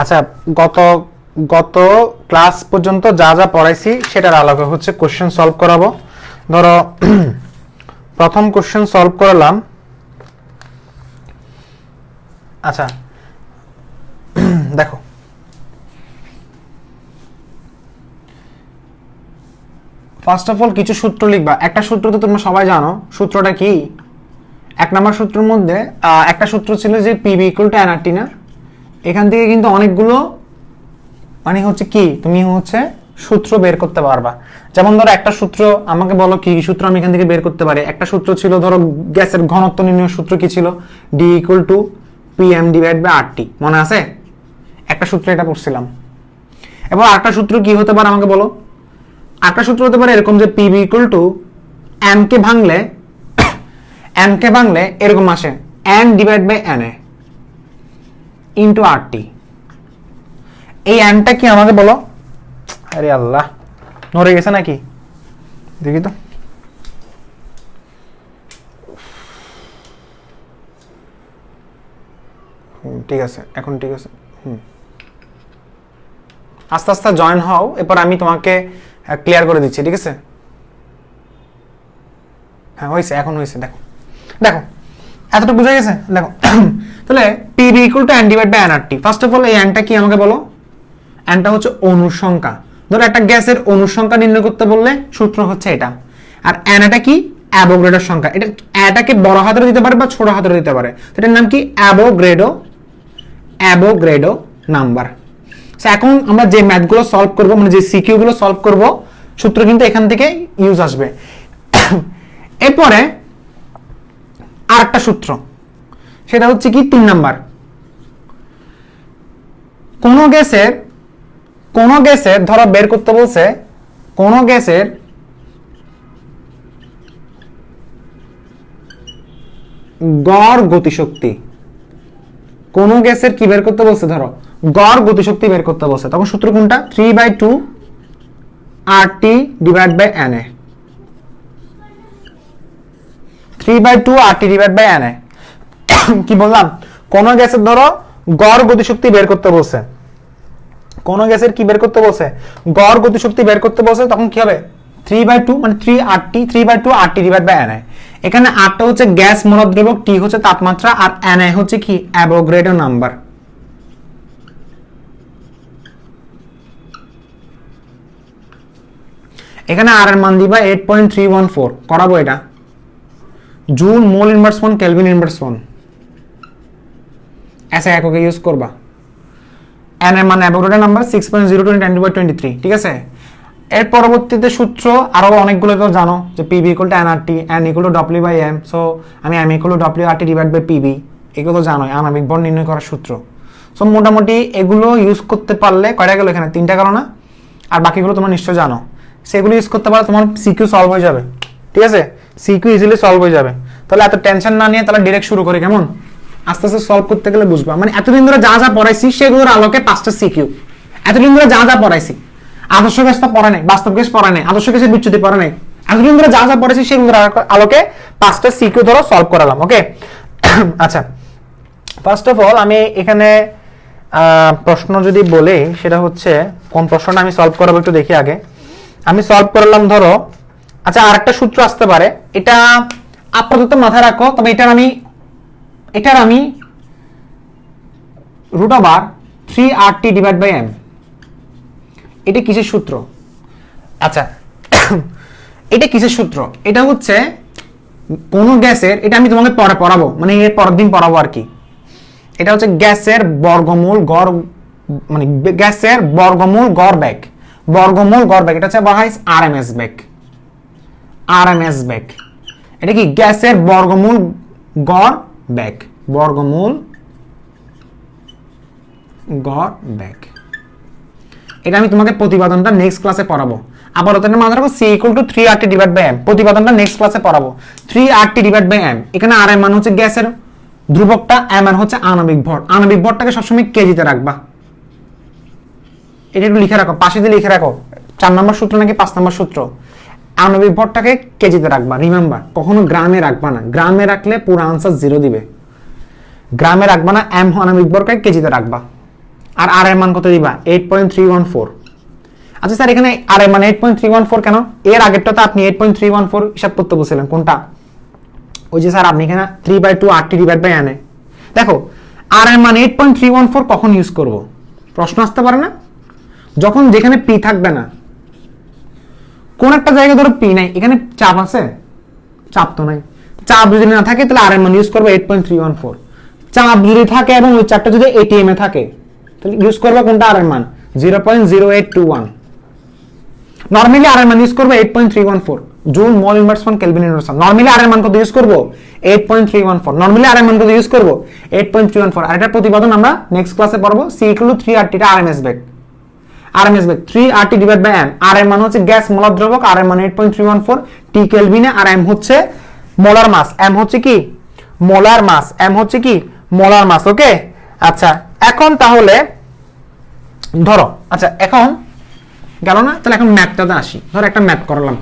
আচ্ছা, গত গত ক্লাস পর্যন্ত যা যা পড়াইছি সেটার আলোকে হচ্ছে কোশ্চেন সলভ করাবো। ধরো প্রথম কোশ্চেন সলভ করালাম। আচ্ছা দেখো, ফার্স্ট অফ অল কিছু সূত্র লিখবা। একটা সূত্র তো তোমরা সবাই জানো, সূত্রটা কি? এক নম্বর সূত্রের মধ্যে একটা সূত্র ছিল যে পিবি ইকুয়াল টু এনআরটি না। এখান থেকে কিন্তু অনেকগুলো মানে হচ্ছে কি তুমি হচ্ছে সূত্র বের করতে পারবা। যেমন ধরো একটা সূত্র আমাকে বলো কি সূত্র আমি এখান থেকে বের করতে পারি। একটা সূত্র ছিল ধরো গ্যাসের ঘনত্ব নির্ণয়ের সূত্র কি ছিল? D equal to PM divide by RT, মনে আছে? একটা সূত্র এটা পড়ছিলাম। এবার আরেকটা সূত্র কি হতে পারে আমাকে বলো? আরেকটা সূত্র হতে পারে এরকম যে পিবি ইকুয়াল টু এম কে ভাঙলে এরকম আসে N divide by N A into RT. এই এনটা কি আমাকে বলো? আরে আল্লাহ, নড়ে গেছে নাকি দেখি তো। ঠিক আছে, এখন ঠিক আছে। আস্তে আস্তে জয়েন হও, এরপর আমি তোমাকে ক্লিয়ার করে দিচ্ছি, ঠিক আছে? হ্যাঁ হয়েছে, এখন হয়েছে। দেখো দেখো এতটুকু বুঝে গেছে। দেখো তাহলে PV equal to N divide by NRT. First of all এই এনটা কি আমাকে বলো? এনটা হচ্ছে অণুর সংখ্যা। ধরো একটা গ্যাসের অণুর সংখ্যা নির্ণয় করতে বললে সূত্র হচ্ছে এটা। আর এনটা কি? অ্যাভোগাড্রোর সংখ্যা। এটাকে বড় হাতের দিতে পারে বা ছোট হাতের দিতে পারে। এটার নাম কি? Avogadro number. এখন আমরা যে ম্যাথগুলো সলভ করব, মানে যে সিকিউ গুলো সলভ করব, সূত্র কিন্তু এখান থেকে ইউজ আসবে। এরপরে আরেকটা সূত্র, সেটা হচ্ছে কি 3 নাম্বার। কোন গ্যাসের ধরো বের করতে বলছে কোন গ্যাসের গড় গতিশক্তি। কোন গ্যাসের কি বের করতে বলছে? ধরো গড় গতিশক্তি বের করতে বলছে, তখন সূত্র কোনটা? 3/2 RT divide by NA। 3/2 RT divide by NA। কি বললাম? কোন গ্যাসের ধরো গড় গতিশক্তি বের করতে বলছে, কোন গ্যাসের কি বের করতে বলছে? গড় গতিশক্তি বের করতে বলছে, তখন কি হবে? 3/2 মানে 3/2 RT ডিভাইড বাই NA। এখানে আরটা হচ্ছে গ্যাস মোলার দ্রবক, টি হচ্ছে তাপমাত্রা, আর NA হচ্ছে কি? Avogadro number. এখানে আর এর মান দিবা 8.314। করাবো এটা। Joule mole inverse 1 kelvin inverse 1 ऐसे এককে ইউজ করবা। n এর মান অ্যাভোগাড্রো নাম্বার 6.02 × 10⁻23, ঠিক আছে? এর পরবর্তীতে সূত্র আরো অনেকগুলো তো জানো, যে PV = nRT, n = W/m। So আমি m = WRT divide by PV, এগুলো জানোই, আণবিক ভর নির্ণয় করার সূত্র। সো মোটামুটি এগুলো ইউজ করতে পারলে কয়টা গেল? এখানে 3টা গেল না? আর বাকিগুলো তোমরা নিশ্চয় জানো। সেগুলো ইউজ করতে পারলে তোমার সিকিউ সলভ হয়ে যাবে, ঠিক আছে? সিকিউ ইজিলি সলভ হয়ে যাবে। তাহলে এত টেনশন না নিয়ে তাহলে ডাইরেক্ট শুরু করি, কেমন? আস্তে আস্তে সলভ করতে গেলে বুঝবা। মানে এতদিন ধরে যা যা পড়াইছি সেগুলোর আলোকে 5টা সিকিউ। এতদিন ধরে যা যা পড়াইছি, আদর্শ গ্যাস তো পড়া নাই, বাস্তব গ্যাস পড়া নাই, আদর্শ গ্যাসের বিচ্যুতি পড়া নাই, এতদিন ধরে যা যা পড়াইছি সেগুলোর আলোকে 5টা সিকিউ ধরো সলভ করালাম, ওকে? আচ্ছা, ফার্স্ট অফ অল আমি এখানে প্রশ্ন যদি বলি, সেটা হচ্ছে কোন প্রশ্নটা আমি সলভ করাবো একটু দেখি আগে। আমি সলভ করলাম ধরো, আচ্ছা আরেকটা সূত্র আসতে পারে, এটা আপাতত মাথায় রাখো। তবে এটার আমি √3RT ডিভাইড বাই m। এটা কিসের সূত্র? আচ্ছা এটা কিসের সূত্র? এটা হচ্ছে কোন গ্যাসের, এটা আমি তোমাকে পরে পড়াবো, মানে এর পরের দিন পড়াবো আর কি। এটা হচ্ছে গ্যাসের বর্গমূল গড়, মানে গ্যাসের বর্গমূল গড় বেগ। বর্গমূল গড় বেগ এটা হচ্ছে বলা হয় RMS বেগ। RMS বেগ এটা কি? গ্যাসের বর্গমূল গড় বেগ। বর্গমূল গড় বেগ। এটা আমি তোমাকে প্রতিপাদনটা নেক্সট ক্লাসে পড়াবো। আপাতত মনে রাখো C = 3RT divide by m। প্রতিপাদনটা নেক্সট ক্লাসে পড়াবো। 3RT divide by m। এখানে R এর মান হচ্ছে গ্যাসের ধ্রুবকটা, m এর হচ্ছে আণবিক ভর। আণবিক ভরটাকে সবসময় কেজিতে রাখবা। এটা একটু লিখে রাখো, পাশে দিয়ে লিখে রাখো। 4 নম্বর সূত্র নাকি 5 নম্বর সূত্র? আণবিক ভরটাকে কেজিতে রাখবা, রিমেম্বার। কখনো গ্রামে রাখবা না, গ্রামে রাখলে পুরো আনসার 0 দিবে। গ্রামে রাখবা না, এম আণবিক ভরকে কেজিতে রাখবা। আর আর এর মান কত দিবা? 8.314। আচ্ছা স্যার এখানে আর এর মান 8.314 কেন? এর আগেরটা তো আপনি 8.314 হিসাব করতে বলছিলেন, কোনটা? ওই যে স্যার আপনি এখানে 3/2 RT ডিভাইড বাই n। দেখো আর এর মান 8.314 কখন ইউজ করব? প্রশ্ন আসতে পারে না? যখন যেখানে পি থাকবে না। কোন একটা জায়গায় ধরো পি নাই, এখানে চাপ আছে? চাপ তো নাই। চাপ যদি না থাকে তাহলে আর এর মান ইউজ করবে 8.314। চাপ যদি থাকে এবং ওই চাপটা যদি এটিএম এ থাকে তাহলে ইউজ করবে কোনটা? আর এর মান 0.0821। নরমালি আর এর মান ইউজ করবে 8.314 joule mole inverse one kelvin inverse. Normally আর এর মান কত ইউজ করব? 8.314। নরমালি আর এর মান কত ইউজ করব? 8.314। আর এটা প্রতিপাদন আমরা নেক্সট ক্লাসে পড়বো। C = 3RT, এটা আরএমএস বেগ। আরএমএস বেগ 3RT ডিভাইড বাই m। আর এর মান হচ্ছে গ্যাস মোলার দ্রবক, আর এর মান 8.314 টি কেলভিনে, আর m হচ্ছে মোলার মাস। m হচ্ছে কি? Molar mass. m হচ্ছে কি? Molar mass. ওকে আচ্ছা এখন তাহলে ধরো, আচ্ছা এখন গেল না, তাহলে এখন ম্যাথটাতে আসি। ধর একটা ম্যাথ করালাম,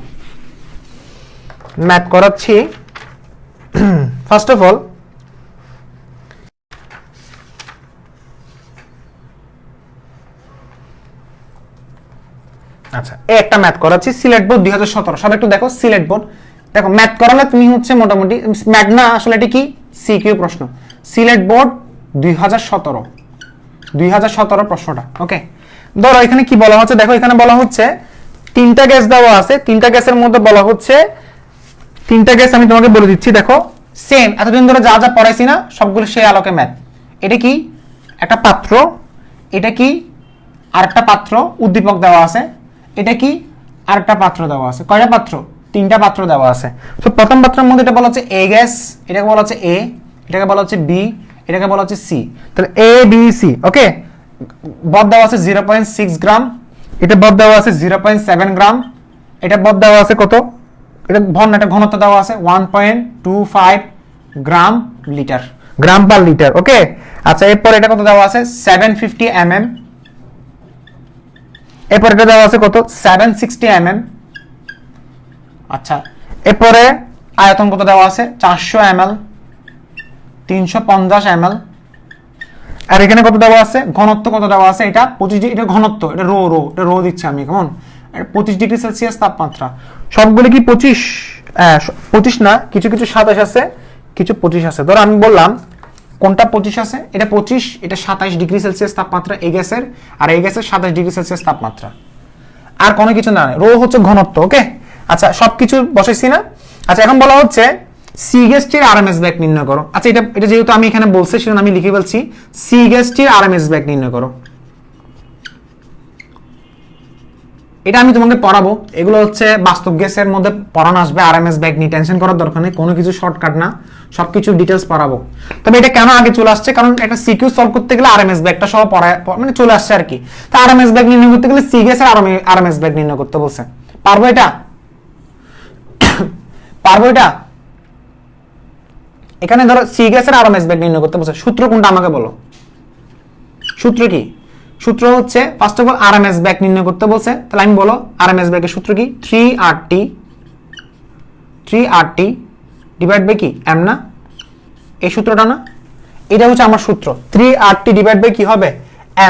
ম্যাথ করাচ্ছি। ফার্স্ট অফ অল আচ্ছা একটা ম্যাথ করাচ্ছি, সিলেট বোর্ড 2017। সব একটু দেখো সিলেট বোর্ড। দেখো ম্যাথ করালে তুমি হচ্ছে মোটামুটি ম্যাথ না, আসলে এটা কি সিকিউ প্রশ্ন। সিলেট বোর্ড 2017 প্রশ্নটা। ওকে ধরো এখানে কি বলা হচ্ছে, দেখো এখানে বলা হচ্ছে তিনটা গ্যাস দেওয়া আছে। তিনটা গ্যাসের মধ্যে বলা হচ্ছে, তিনটা গ্যাস আমি তোমাকে বলে দিচ্ছি। দেখো সেম এতদিন ধরে যা যা পড়াইছি না সবগুলো সেই আলোকে ম্যাথ। এটা কি? একটা পাত্র। এটা কি? আরেকটা পাত্র, উদ্দীপক দেওয়া আছে। এটা কি? আরেকটা পাত্র দেওয়া আছে। কয়টা পাত্র? তিনটা পাত্র দেওয়া আছে। তো প্রথম পাত্রের মধ্যে এটা বলা হচ্ছে এ গ্যাস, এটাকে বলা হচ্ছে এ, এটাকে বলা হচ্ছে বি, এটাকে বলা হচ্ছে সি। তাহলে এ বি সি। ওকে বদ দেওয়া আছে 0.6 গ্রাম, এটা বদ দেওয়া আছে 0.7 গ্রাম, এটা বদ দেওয়া আছে কত? এটা ভন, এটা ঘনত্ব দেওয়া আছে 1.25 গ্রাম লিটার, গ্রাম পার লিটার। ওকে আচ্ছা এরপর এটা কত দেওয়া আছে? 750 mm। এরপর এটা দেওয়া আছে কত? 760 mm। আচ্ছা এরপরে আয়তন কত দেওয়া আছে? 400 ml, 350 ml। আর এখানে কত দেওয়া আছে? ঘনত্ব কত দেওয়া আছে? এটা 25, এটা ঘনত্ব, এটা রো রো, এটা রো দিচ্ছে আমি কেমন, 25 ডিগ্রি সেলসিয়াস তাপমাত্রা। সবগুলো কি 25 না, কিছু কিছু 27 আছে, কিছু 25 আছে। ধরো আমি বললাম কোনটা 25 আছে, এটা 25, এটা 27 ডিগ্রি সেলসিয়াস তাপমাত্রা এই গ্যাসের, আর এই গ্যাসের 27 ডিগ্রি সেলসিয়াস তাপমাত্রা। আর কোনো কিছু না, রো হচ্ছে ঘনত্ব। ওকে আচ্ছা সবকিছু বসাইছি না? আচ্ছা এখন বলা হচ্ছে সি গ্যাসটির আরএমএস ব্যাক নির্ণয় করো। আচ্ছা এটা যেহেতু আমি এখানে বলছি সেজন্য আমি লিখে বলছি, সি গ্যাসটির আরএমএস ব্যাক নির্ণয় করো। এটা আমি তোমাকে পড়াবো, এগুলো হচ্ছে বাস্তব গ্যাসের মধ্যে পড়ানো আসবে। আরএমএস ব্যাক নিয়ে টেনশন করার দরকার নেই, কোনো কিছু শর্টকাট না, সবকিছু ডিটেলস পড়াবো। তবে এটা কেন আগে চলে আসছে, কারণ একটা সিকিউ সলভ করতে গেলে আরএমএস ব্যাকটা সহ পড়ায় মানে চলে আসছে আর কি। তা আরএমএস ব্যাক নির্ণয় করতে গেলে সি গ্যাসের আরএমএস ব্যাক নির্ণয় করতে বলছে। পারবো এটা? পারবো এটা? এখানে ধরো সি গ্যাসের আরএমএস ব্যাক নির্ণয় করতে বলছে, সূত্র কোনটা আমাকে বলো? সূত্র কি? সূত্র হচ্ছে first of all RMS back নির্ণয় করতে বলছে, তাহলে আমি বলো আরএমএস ব্যাকের সূত্র কি? 3RT ডিভাইড বাই কি m না, এই সূত্রটা না, এটা হচ্ছে আমার সূত্র। 3RT ডিভাইড বাই কি হবে?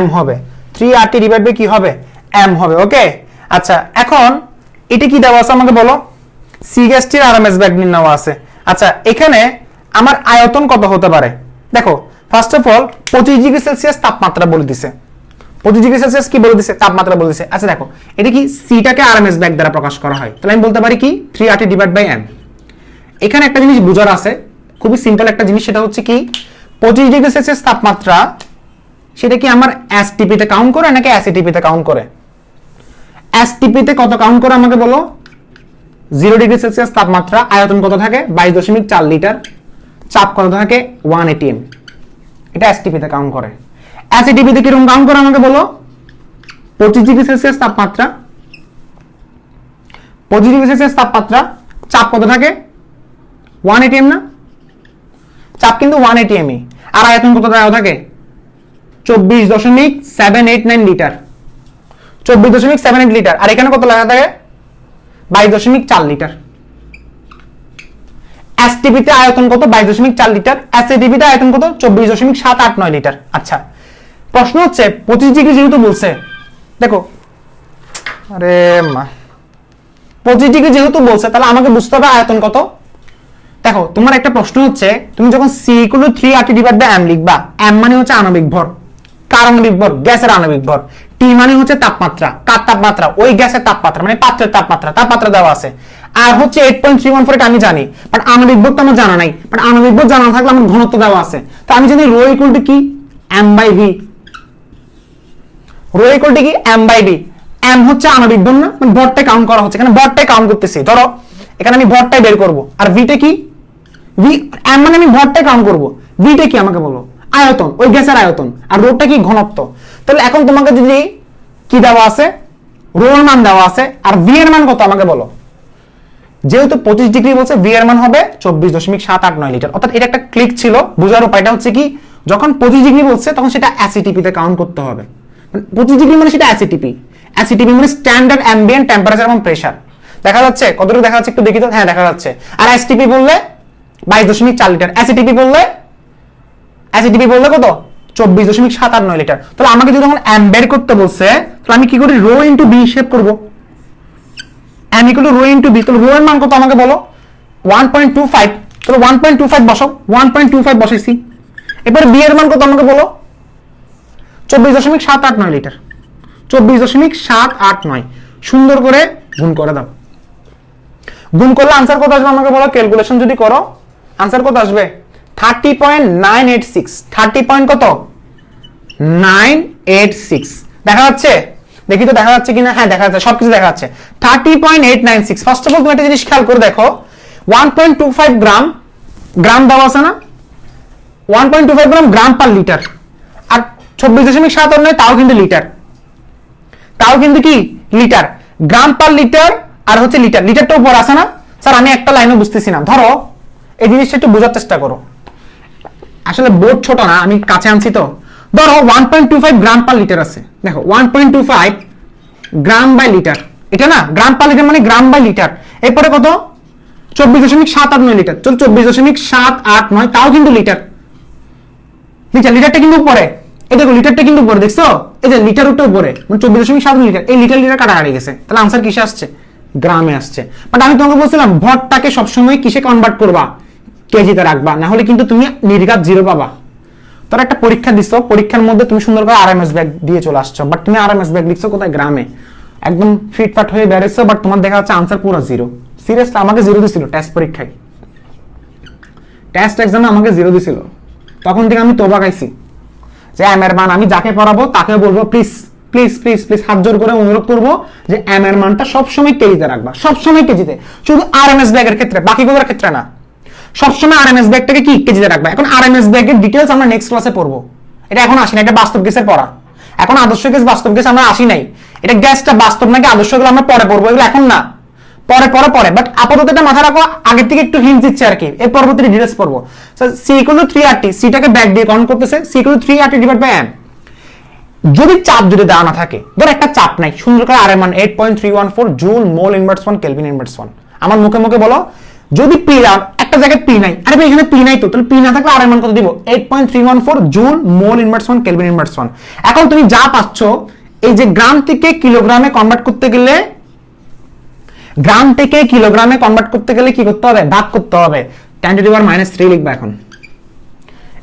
m হবে। 3RT ডিভাইড বাই কি হবে? m হবে। ওকে আচ্ছা এখন এটা কি দেওয়া আছে আমাকে বলো? সি গ্যাসটির আরএমএস ব্যাক নির্ণয় আছে। আচ্ছা এখানে আমার আয়তন কত হতে পারে? দেখো first of all 25 degree Celsius তাপমাত্রা বলে দিছে। 25 ডিগ্রি সেলসিয়াস কি বলে দিছে? তাপমাত্রা বলে দিছে। আচ্ছা দেখো এটা কি সিটাকে আরএমএস ব্যাক দ্বারা প্রকাশ করা হয়, তাহলে আমি বলতে পারি কি 3RT ডিভাইড বাই m। এখানে একটা জিনিস বোঝার আছে, খুবই সিম্পল একটা জিনিস, সেটা হচ্ছে কি 25 ডিগ্রি সেলসিয়াস তাপমাত্রা সেটা কি আমার এসটিপি তে কাউন্ট করে নাকি এসিটিপি তে কাউন্ট করে? এসটিপি তে কত কাউন্ট করে আমাকে বলো? 0 ডিগ্রি সেলসিয়াস তাপমাত্রা, আয়তন কত থাকে? 22.4 লিটার, চাপ কত থাকে? 1 atm। এটা এসটিপি তে কাউন্ট করে। এসিটিপি তে কিরকম কাউন্ট করে আমাকে বলো? 25 ডিগ্রি সেলসিয়াস তাপমাত্রা, 25 ডিগ্রি সেলসিয়াস তাপমাত্রা, চাপ কত থাকে? 1 atm না? চাপ কিন্তু 1 atm ই, আর আয়তন কত দেওয়া থাকে? 24.789 লিটার, 24.78 লিটার। আর এখানে কত লেখা থাকে? 22.4 লিটার। এসটিপি তে আয়তন কত 22.4 লিটার, এসএটিপি তে আয়তন কত 24.789 লিটার। আচ্ছা প্রশ্ন হচ্ছে 25 ডিগ্রি যেহেতু বলছে, দেখো আরে মা 25 ডিগ্রি যেহেতু বলছে তাহলে আমাকে বুঝতে হবে আয়তন কত। দেখো তোমার একটা প্রশ্ন হচ্ছে তুমি যখন C = 3RT/m লিখবা, m মানে হচ্ছে আণবিক ভর, কার আণবিক ভর? গ্যাসের আণবিক ভর। T মানে হচ্ছে তাপমাত্রা, কার তাপমাত্রা? ওই গ্যাসের তাপমাত্রা, মানে পাত্রের তাপমাত্রা দেওয়া আছে। আর হচ্ছে 8.314 এটা আমি জানি, বাট আণবিক ভর তো আমার জানা নাই। বাট আণবিক ভর জানা থাকলে আমার ঘনত্ব দেওয়া আছে, তো আমি জানি রো ইকুয়াল টু কি m/v। রো ইকুয়াল টু কি m/v। m হচ্ছে আণবিক ভর না, মানে ভরটাই কাউন্ট করা হচ্ছে, এখানে ভরটাই কাউন্ট করতেছি। ধরো এখানে আমি ভরটাই বের করব, আর v টা কি? v m মানে আমি ভরটাই কাউন্ট করব, v টা কি আমাকে বলো? আয়তন, ওই গ্যাসের আয়তন। আর রোটা কি? ঘনত্ব। তাহলে এখন তোমাকে যদি কি দেওয়া আছে, রো এর মান দেওয়া আছে, আর v এর মান কত আমাকে বলো। যেহেতু 25 ডিগ্রি বলছে, v এর মান হবে 24.789 লিটার। অর্থাৎ এটা একটা ক্লিক ছিল। বোঝার উপায়টা হচ্ছে কি, যখন 25 ডিগ্রি বলছে তখন সেটা এসিটিপি তে কাউন্ট করতে হবে। 25 ডিগ্রি মানে সেটা এসিটিপি। এসিটিপি মানে স্ট্যান্ডার্ড অ্যাম্বিয়েন্ট টেম্পারেচার এবং প্রেসার। দেখা যাচ্ছে কতটুকু দেখা যাচ্ছে একটু দেখি তো। হ্যাঁ দেখা যাচ্ছে। আর এসটিপি বললে 22.4 লিটার, এসিটিপি বললে কত? 24.789 লিটার। তাহলে আমাকে যদি যখন m বের করতে বলছে, তাহলে আমি কি করি? রো ইনটু b হিসাব করব। m = rho into b। তাহলে রো এর মান কত আমাকে বলো? 1.25। তাহলে 1.25 বসাও, 1.25 বসাইছি। এবার b এর মান কত আমাকে বলো? 24.789 লিটার। 24.789 সুন্দর করে গুণ করে দাও। গুণ করলে आंसर কত আসবে আমাকে বলো? ক্যালকুলেশন যদি করো आंसर কত আসবে? 30.986। 30 পয়েন্ট কত? 986। দেখা যাচ্ছে? দেখি তো দেখা যাচ্ছে কিনা। হ্যাঁ দেখা যাচ্ছে, সবকিছু দেখা যাচ্ছে। 30.896। ফার্স্ট অফ অল তুমি একটা জিনিস খেয়াল করে দেখো, 1.25 গ্রাম, গ্রাম দেওয়া আছে না? 1.25 গ্রাম গ্রাম পার লিটার। আর 24.789 তাও কিন্তু লিটার, তাও কিন্তু কি লিটার। গ্রাম পার লিটার আর হচ্ছে লিটার, লিটারটা উপর আছে না? স্যার আমি একটা লাইনও বুঝতেছি না। ধরো এই জিনিসটা একটু বোঝার চেষ্টা করো, আসলে বোর্ড ছোট না, আমি কাছে আনছি তো। ধরো 1.25 গ্রাম পার লিটার আছে। দেখো 1.25 গ্রাম বাই লিটার, এটা না গ্রাম পার লিটার মানে গ্রাম বাই লিটার। এরপরে কত? 24.789 লিটার। চল 24.789 তাও কিন্তু লিটার। লিটারটা কিন্তু উপরে, এই দেখো লিটারটা কিন্তু উপরে, দেখছো? এই যে লিটার উপরে উপরে, মানে 24.7 লিটার। এই লিটার কাটাকাটি গেছে, তাহলে आंसर কিসে আসছে? গ্রামে আসছে। বাট আমি তোমাকে বলছিলাম ভরটাকে সবসময় কিসে কনভার্ট করবা? কেজিতে রাখবা, না হলে কিন্তু তুমি নির্ঘাত 0 পাবা। তোর একটা পরীক্ষা দিছো, পরীক্ষার মধ্যে তুমি সুন্দর করে আরএমএস ব্যাগ দিয়ে চলে আসছো, বাট তুমি আরএমএস ব্যাগ লিখছো কোথায়? গ্রামে। একদম ফিটফাট হয়ে বেরিয়েছো, বাট তোমার দেখা যাচ্ছে आंसर পুরো 0। সিরিয়াসলি আমাকে 0 দিছিল টেস্ট পরীক্ষায়, টেস্ট এক্সামে আমাকে 0 দিছিল। তখন থেকে আমি তোবা খাইছি যে এম এর মান আমি যাকে পড়াবো তাকে বলবো প্লিজ প্লিজ প্লিজ প্লিজ হাত জোর করে অনুরোধ করবো যে এম এর মানটা সবসময় কেজিতে রাখবা, সবসময় কেজিতে। শুধু আরএমএস ব্যাগের ক্ষেত্রে, বাকিগুলোর ক্ষেত্রে না। সবসময় আরএমএস ব্যাগটাকে কি কেজিতে রাখবা। এখন আরএমএস ব্যাগের ডিটেইলস আমরা নেক্সট ক্লাসে পড়বো। এটা এখন আসি না, এটা বাস্তব কেসের পড়া। এখন আদর্শ কেস বাস্তব কেস আমরা আসি নাই। এটা গ্যাসটা বাস্তব নাকি আদর্শ, এগুলো আমরা পরে পড়বো, এগুলো এখন না, পরে পরে পরে। বাট আপাতত এটা মাথায় রাখো, আগের থেকে একটু হিন্ট দিচ্ছে আর কি। এর পরবর্তী ডিটেইলস পড়বো। সি = 3RT, সিটাকে ব্যাক দিয়ে কাউন্ট করতেছে। C = 3RT/m। যদি চাপ যদি দেওয়া না থাকে, ধর একটা চাপ নাই, সুন্দর করে আর এর মান 8.314 joule mole inverse 1 kelvin inverse 1। আমার মুখে মুখে বলো, যদি পি একটা জায়গায় পি নাই, আরে ভাই এখানে পি নাই তো, তাহলে পি না থাকলে আর এর মান কত দিব? 8.314 joule mole inverse 1 kelvin inverse 1। এখন তুমি যা পাচ্ছ, এই যে গ্রাম থেকে কিলোগ্রামে কনভার্ট করতে গেলে, গ্রাম থেকে কিলোগ্রামে কনভার্ট করতে গেলে কি করতে হবে? ভাগ করতে হবে। 10⁻³ লিখবা। এখন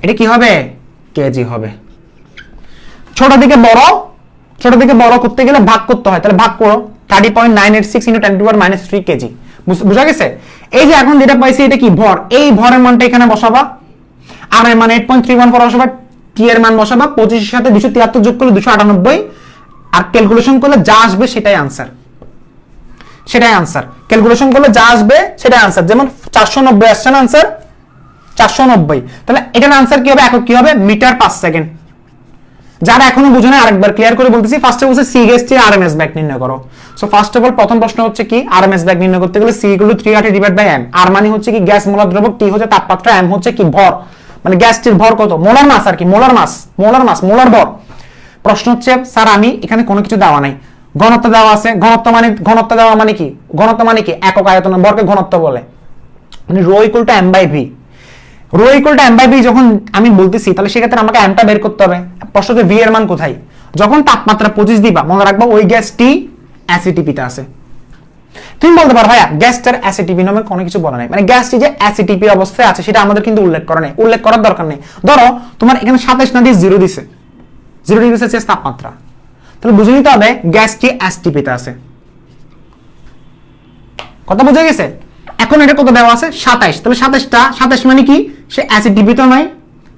এটা কি হবে? কেজি হবে। ছোট থেকে বড় করতে গেলে ভাগ করতে হয়, তাহলে ভাগ করো। 30.986 × 10⁻³ কেজি। বুঝা গেছে? এই যে এখন যেটা পাইছি এটা কি? ভর। এই ভরের মানটা এখানে বসাবা, আর এর মান 8.314 বসাবা, টি এর মান বসাবা, 25 এর সাথে 273 যোগ করলে 298, আর ক্যালকুলেশন করলে যা আসবে সেটাই आंसर, সেটাই आंसर। ক্যালকুলেশন করলে যা আসবে সেটাই आंसर। যেমন 490 আসছে না आंसर, 490। তাহলে এটার आंसर কি হবে? একক কি হবে? Metre per second. যারা এখনো বুঝে না আরেকবার ক্লিয়ার করে বলতেছি। ফার্স্টে বলছে সি গ্যাসটি আরএমএস ব্যাগ নির্ণয় করো। সো ফার্স্ট অফ অল প্রথম প্রশ্ন হচ্ছে কি? আরএমএস ব্যাগ নির্ণয় করতে গেলে সি = 3RT/m। আর মানে হচ্ছে কি? গ্যাস মোলার দ্রবক, টি হচ্ছে তাপমাত্রা, এম হচ্ছে কি? ভর। মানে গ্যাসটির ভর কত? মোলার মাস আর কি, মোলার মাস, মোলার ভর। প্রশ্ন হচ্ছে স্যার আমি এখানে কোনো কিছু দেওয়া নাই, ঘনত্ব দেওয়া আছে। ঘনত্ব দেওয়া মানে কি? ঘনত্ব মানে কি? একক আয়তন, ভরকে ঘনত্ব বলে। মানে rho equal to M by V. Rho equal to M by V যখন আমি বলতেছি, তাহলে সেক্ষেত্রে আমাকে এমটা বের করতে হবে। প্রশ্ন হচ্ছে ভি এর মান কোথায়? যখন তাপমাত্রা 25 দিবা, মনে রাখবা ওই গ্যাসটি অ্যাসিটিপিতে আছে। তুমি বলতে পারো ভাইয়া গ্যাসটার অ্যাসিটিপি নামে কোনো কিছু বলা নাই, মানে গ্যাসটি যে অ্যাসিটিপি অবস্থায় আছে সেটা আমাদের কিন্তু উল্লেখ করা নেই, উল্লেখ করার দরকার নেই। ধরো তোমার এখানে 27 না দিয়ে 0 দিছে, 0 ডিগ্রি সেলসিয়াস তাপমাত্রা, তাহলে বুঝে নিতে হবে গ্যাসটি অ্যাসিটিপিতে আছে। কথা বুঝে গেছে? এখন এটা কত দেওয়া আছে? 27। তাহলে 27 মানে কি? সে অ্যাসিটিপি তো নাই,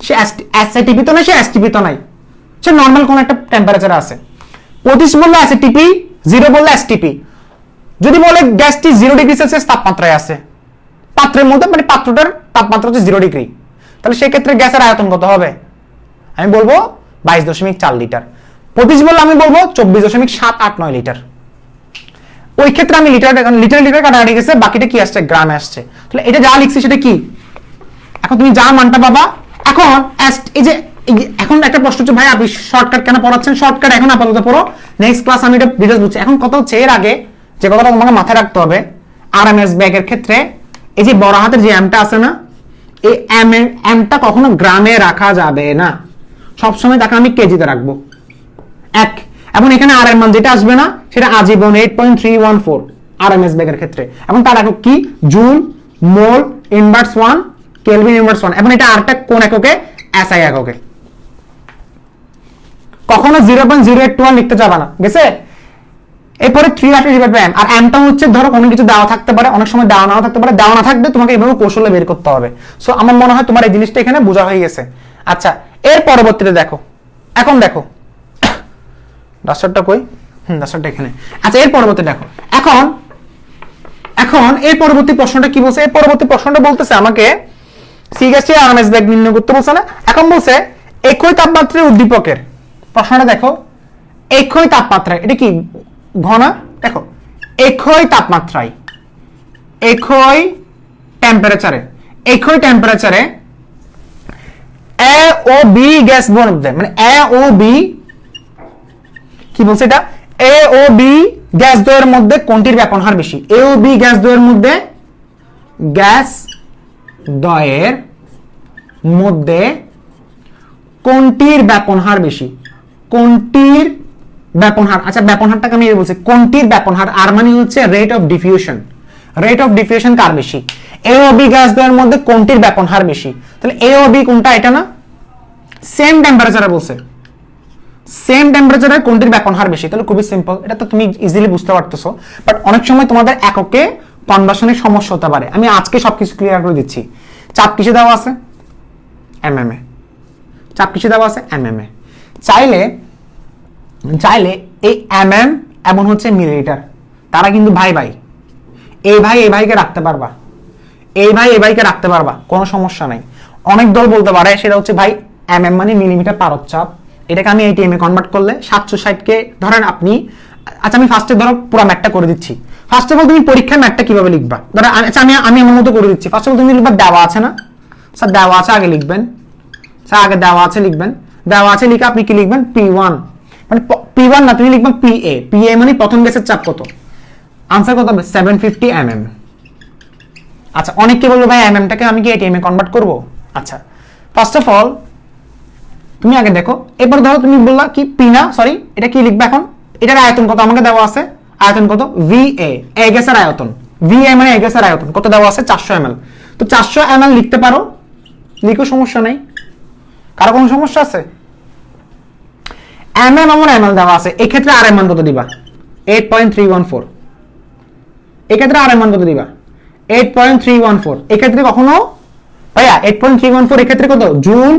সে অ্যাসিটিপি তো নাই, সে অ্যাসিটিপি তো নাই, সে নর্মাল কোন একটা টেম্পারেচারে আছে। 25 বললে অ্যাসিটিপি, 0 বললে এসটিপি। যদি বলে গ্যাসটি 0 ডিগ্রি সেলসিয়াস তাপমাত্রায় আছে পাত্রের মধ্যে, মানে পাত্রটার তাপমাত্রা হচ্ছে 0 ডিগ্রি, তাহলে সেই ক্ষেত্রে গ্যাসের আয়তন কত হবে? আমি বলবো 22.4 লিটার। 25 বললে আমি বলবো 24.789 লিটার। ওই ক্ষেত্রে আমি লিটার কাটাকাটি গেছে, বাকিটা কি আসছে? গ্রামে আসছে। তাহলে এটা যা লিখছি সেটা কি? এখন তুমি যা মানটা পাবা। এখন এই যে এখন একটা প্রশ্ন হচ্ছে ভাই আপনি শর্টকাট কেন পড়াচ্ছেন? শর্টকাট এখন আপাতত পড়ো, নেক্সট ক্লাস আমি এটা ডিটেইলস বুঝছি। এখন কথা হচ্ছে এর আগে যে কথাটা তোমাকে মাথায় রাখতে হবে, আরএমএস ব্যাগের ক্ষেত্রে এই যে বড় হাতের যে এমটা আছে না, এই এমটা কখনো গ্রামে রাখা যাবে না, সবসময় তাকে আমি কেজিতে রাখবো। এক, এবং এখানে আর এর মান যেটা আসবে না সেটা আজীবন 8.314 আরএমএস ব্যাগের ক্ষেত্রে, এবং তার একক কি? Joule, mole, inverse 1, kelvin inverse 1, এবং এটা আরটা কোন এককে? এসআই এককে। কখনো 0.0821 লিখতে যাবে না, গেছে? এরপরে 3/m, আর এমটা হচ্ছে ধরো কোনো কিছু দেওয়া থাকতে পারে, অনেক সময় দেওয়া নাও থাকতে পারে, দেওয়া না থাকবে তোমাকে এইভাবে কৌশলে বের করতে হবে। সো আমার মনে হয় তোমার এই জিনিসটা এখানে বোঝা হয়ে গেছে। আচ্ছা, এর পরবর্তীতে দেখো, এখন দেখো ডাস্টারটা কই? ডাস্টারটা এখানে। আচ্ছা, এর পরবর্তী দেখো, এখন এর পরবর্তী প্রশ্নটা কি বলছে? এর পরবর্তী প্রশ্নটা বলতেছে আমাকে সি গ্যাসটি আরএমএস ব্যাগ নির্ণয় করতে বলছে না? এখন বলছে একই তাপমাত্রায় উদ্দীপকের, প্রশ্নটা দেখো, একই তাপমাত্রায়, এটা কি ঘন? দেখো একই তাপমাত্রায়, একই টেম্পারেচারে এ ও বি গ্যাস মধ্যে, মানে এ ও বি কি বলছে এটা? এ ও বি গ্যাস দ্বয়ের মধ্যে কোনটির ব্যাপন হার বেশি? এ ও বি গ্যাস দ্বয়ের মধ্যে, গ্যাস দ্বয়ের মধ্যে কোনটির ব্যাপন হার বেশি? কোনটির ব্যাপন হার। আচ্ছা, ব্যাপন হারটাকে আমি বলছি কোনটির ব্যাপন হার, আর মানে হচ্ছে rate of diffusion. Rate of diffusion কার বেশি? এ ও বি গ্যাস দ্বয়ের মধ্যে কোনটির ব্যাপন হার বেশি? তাহলে এ ও বি কোনটা? এটা না, সেম টেম্পারেচারে বলছে, সেম টেম্পারেচারে কোনটির ব্যাপন হার বেশি। তাহলে খুবই সিম্পল, এটা তো তুমি ইজিলি বুঝতে পারতেছো। বাট অনেক সময় তোমাদের এককে কনভার্সনের সমস্যা হতে পারে। আমি আজকে সবকিছু ক্লিয়ার করে দিচ্ছি। চাপ কিসে দেওয়া আছে? এমএম এ। চাপ কিসে দেওয়া আছে? এমএম এ। চাইলে এই এমএম এমন হচ্ছে মিলিলিটার, তারা কিন্তু ভাই এই ভাইকে রাখতে পারবা, এই ভাইকে রাখতে পারবা, কোনো সমস্যা নাই। অনেক দল বলতে পারে সেটা হচ্ছে ভাই এমএম মানে মিলিমিটার পারদ চাপ, এটাকে আমি এটিএম এ কনভার্ট করলে 760 কে ধরেন আপনি। আচ্ছা, আমি ফার্স্টে ধরো পুরো ম্যাথটা করে দিচ্ছি। ফার্স্ট অফ অল তুমি পরীক্ষায় ম্যাথটা কিভাবে লিখবা? ধরো আচ্ছা, আমি আমার মতো করে দিচ্ছি। ফার্স্ট অফ অল তুমি লিখবা দেওয়া আছে না স্যার, দেওয়া আছে আগে লিখবেন স্যার, আগে দেওয়া আছে লিখবেন, দেওয়া আছে লিখে আপনি কি লিখবেন? P1, মানে P1 না, তুমি লিখবেন PA মানে প্রথম গ্যাসের চাপ কত? আনসার কত হবে? 750 mm। আচ্ছা, অনেকে বলবো ভাই এমএমটাকে আমি কি এটিএম এ কনভার্ট করব? আচ্ছা, ফার্স্ট অফ অল তুমি আগে দেখো, এবার ধরো তুমি বললা কি পি না, সরি, এটা কি লিখবে এখন? এটার আয়তন কত আমাকে দেওয়া আছে? আয়তন কত? VA, এ গ্যাসের আয়তন। VA মানে এ গ্যাসের আয়তন কত দেওয়া আছে? 400 ml। তো 400 ml লিখতে পারো, লিখো, সমস্যা নেই। কারো কোনো সমস্যা আছে? mm আমার ml দেওয়া আছে, এই ক্ষেত্রে আর এর মান কত দিবা? 8.314। এই ক্ষেত্রে আর এর মান কত দিবা? 8.314। এই ক্ষেত্রে কখনো ভাইয়া 8.314, এই ক্ষেত্রে কত? Joule,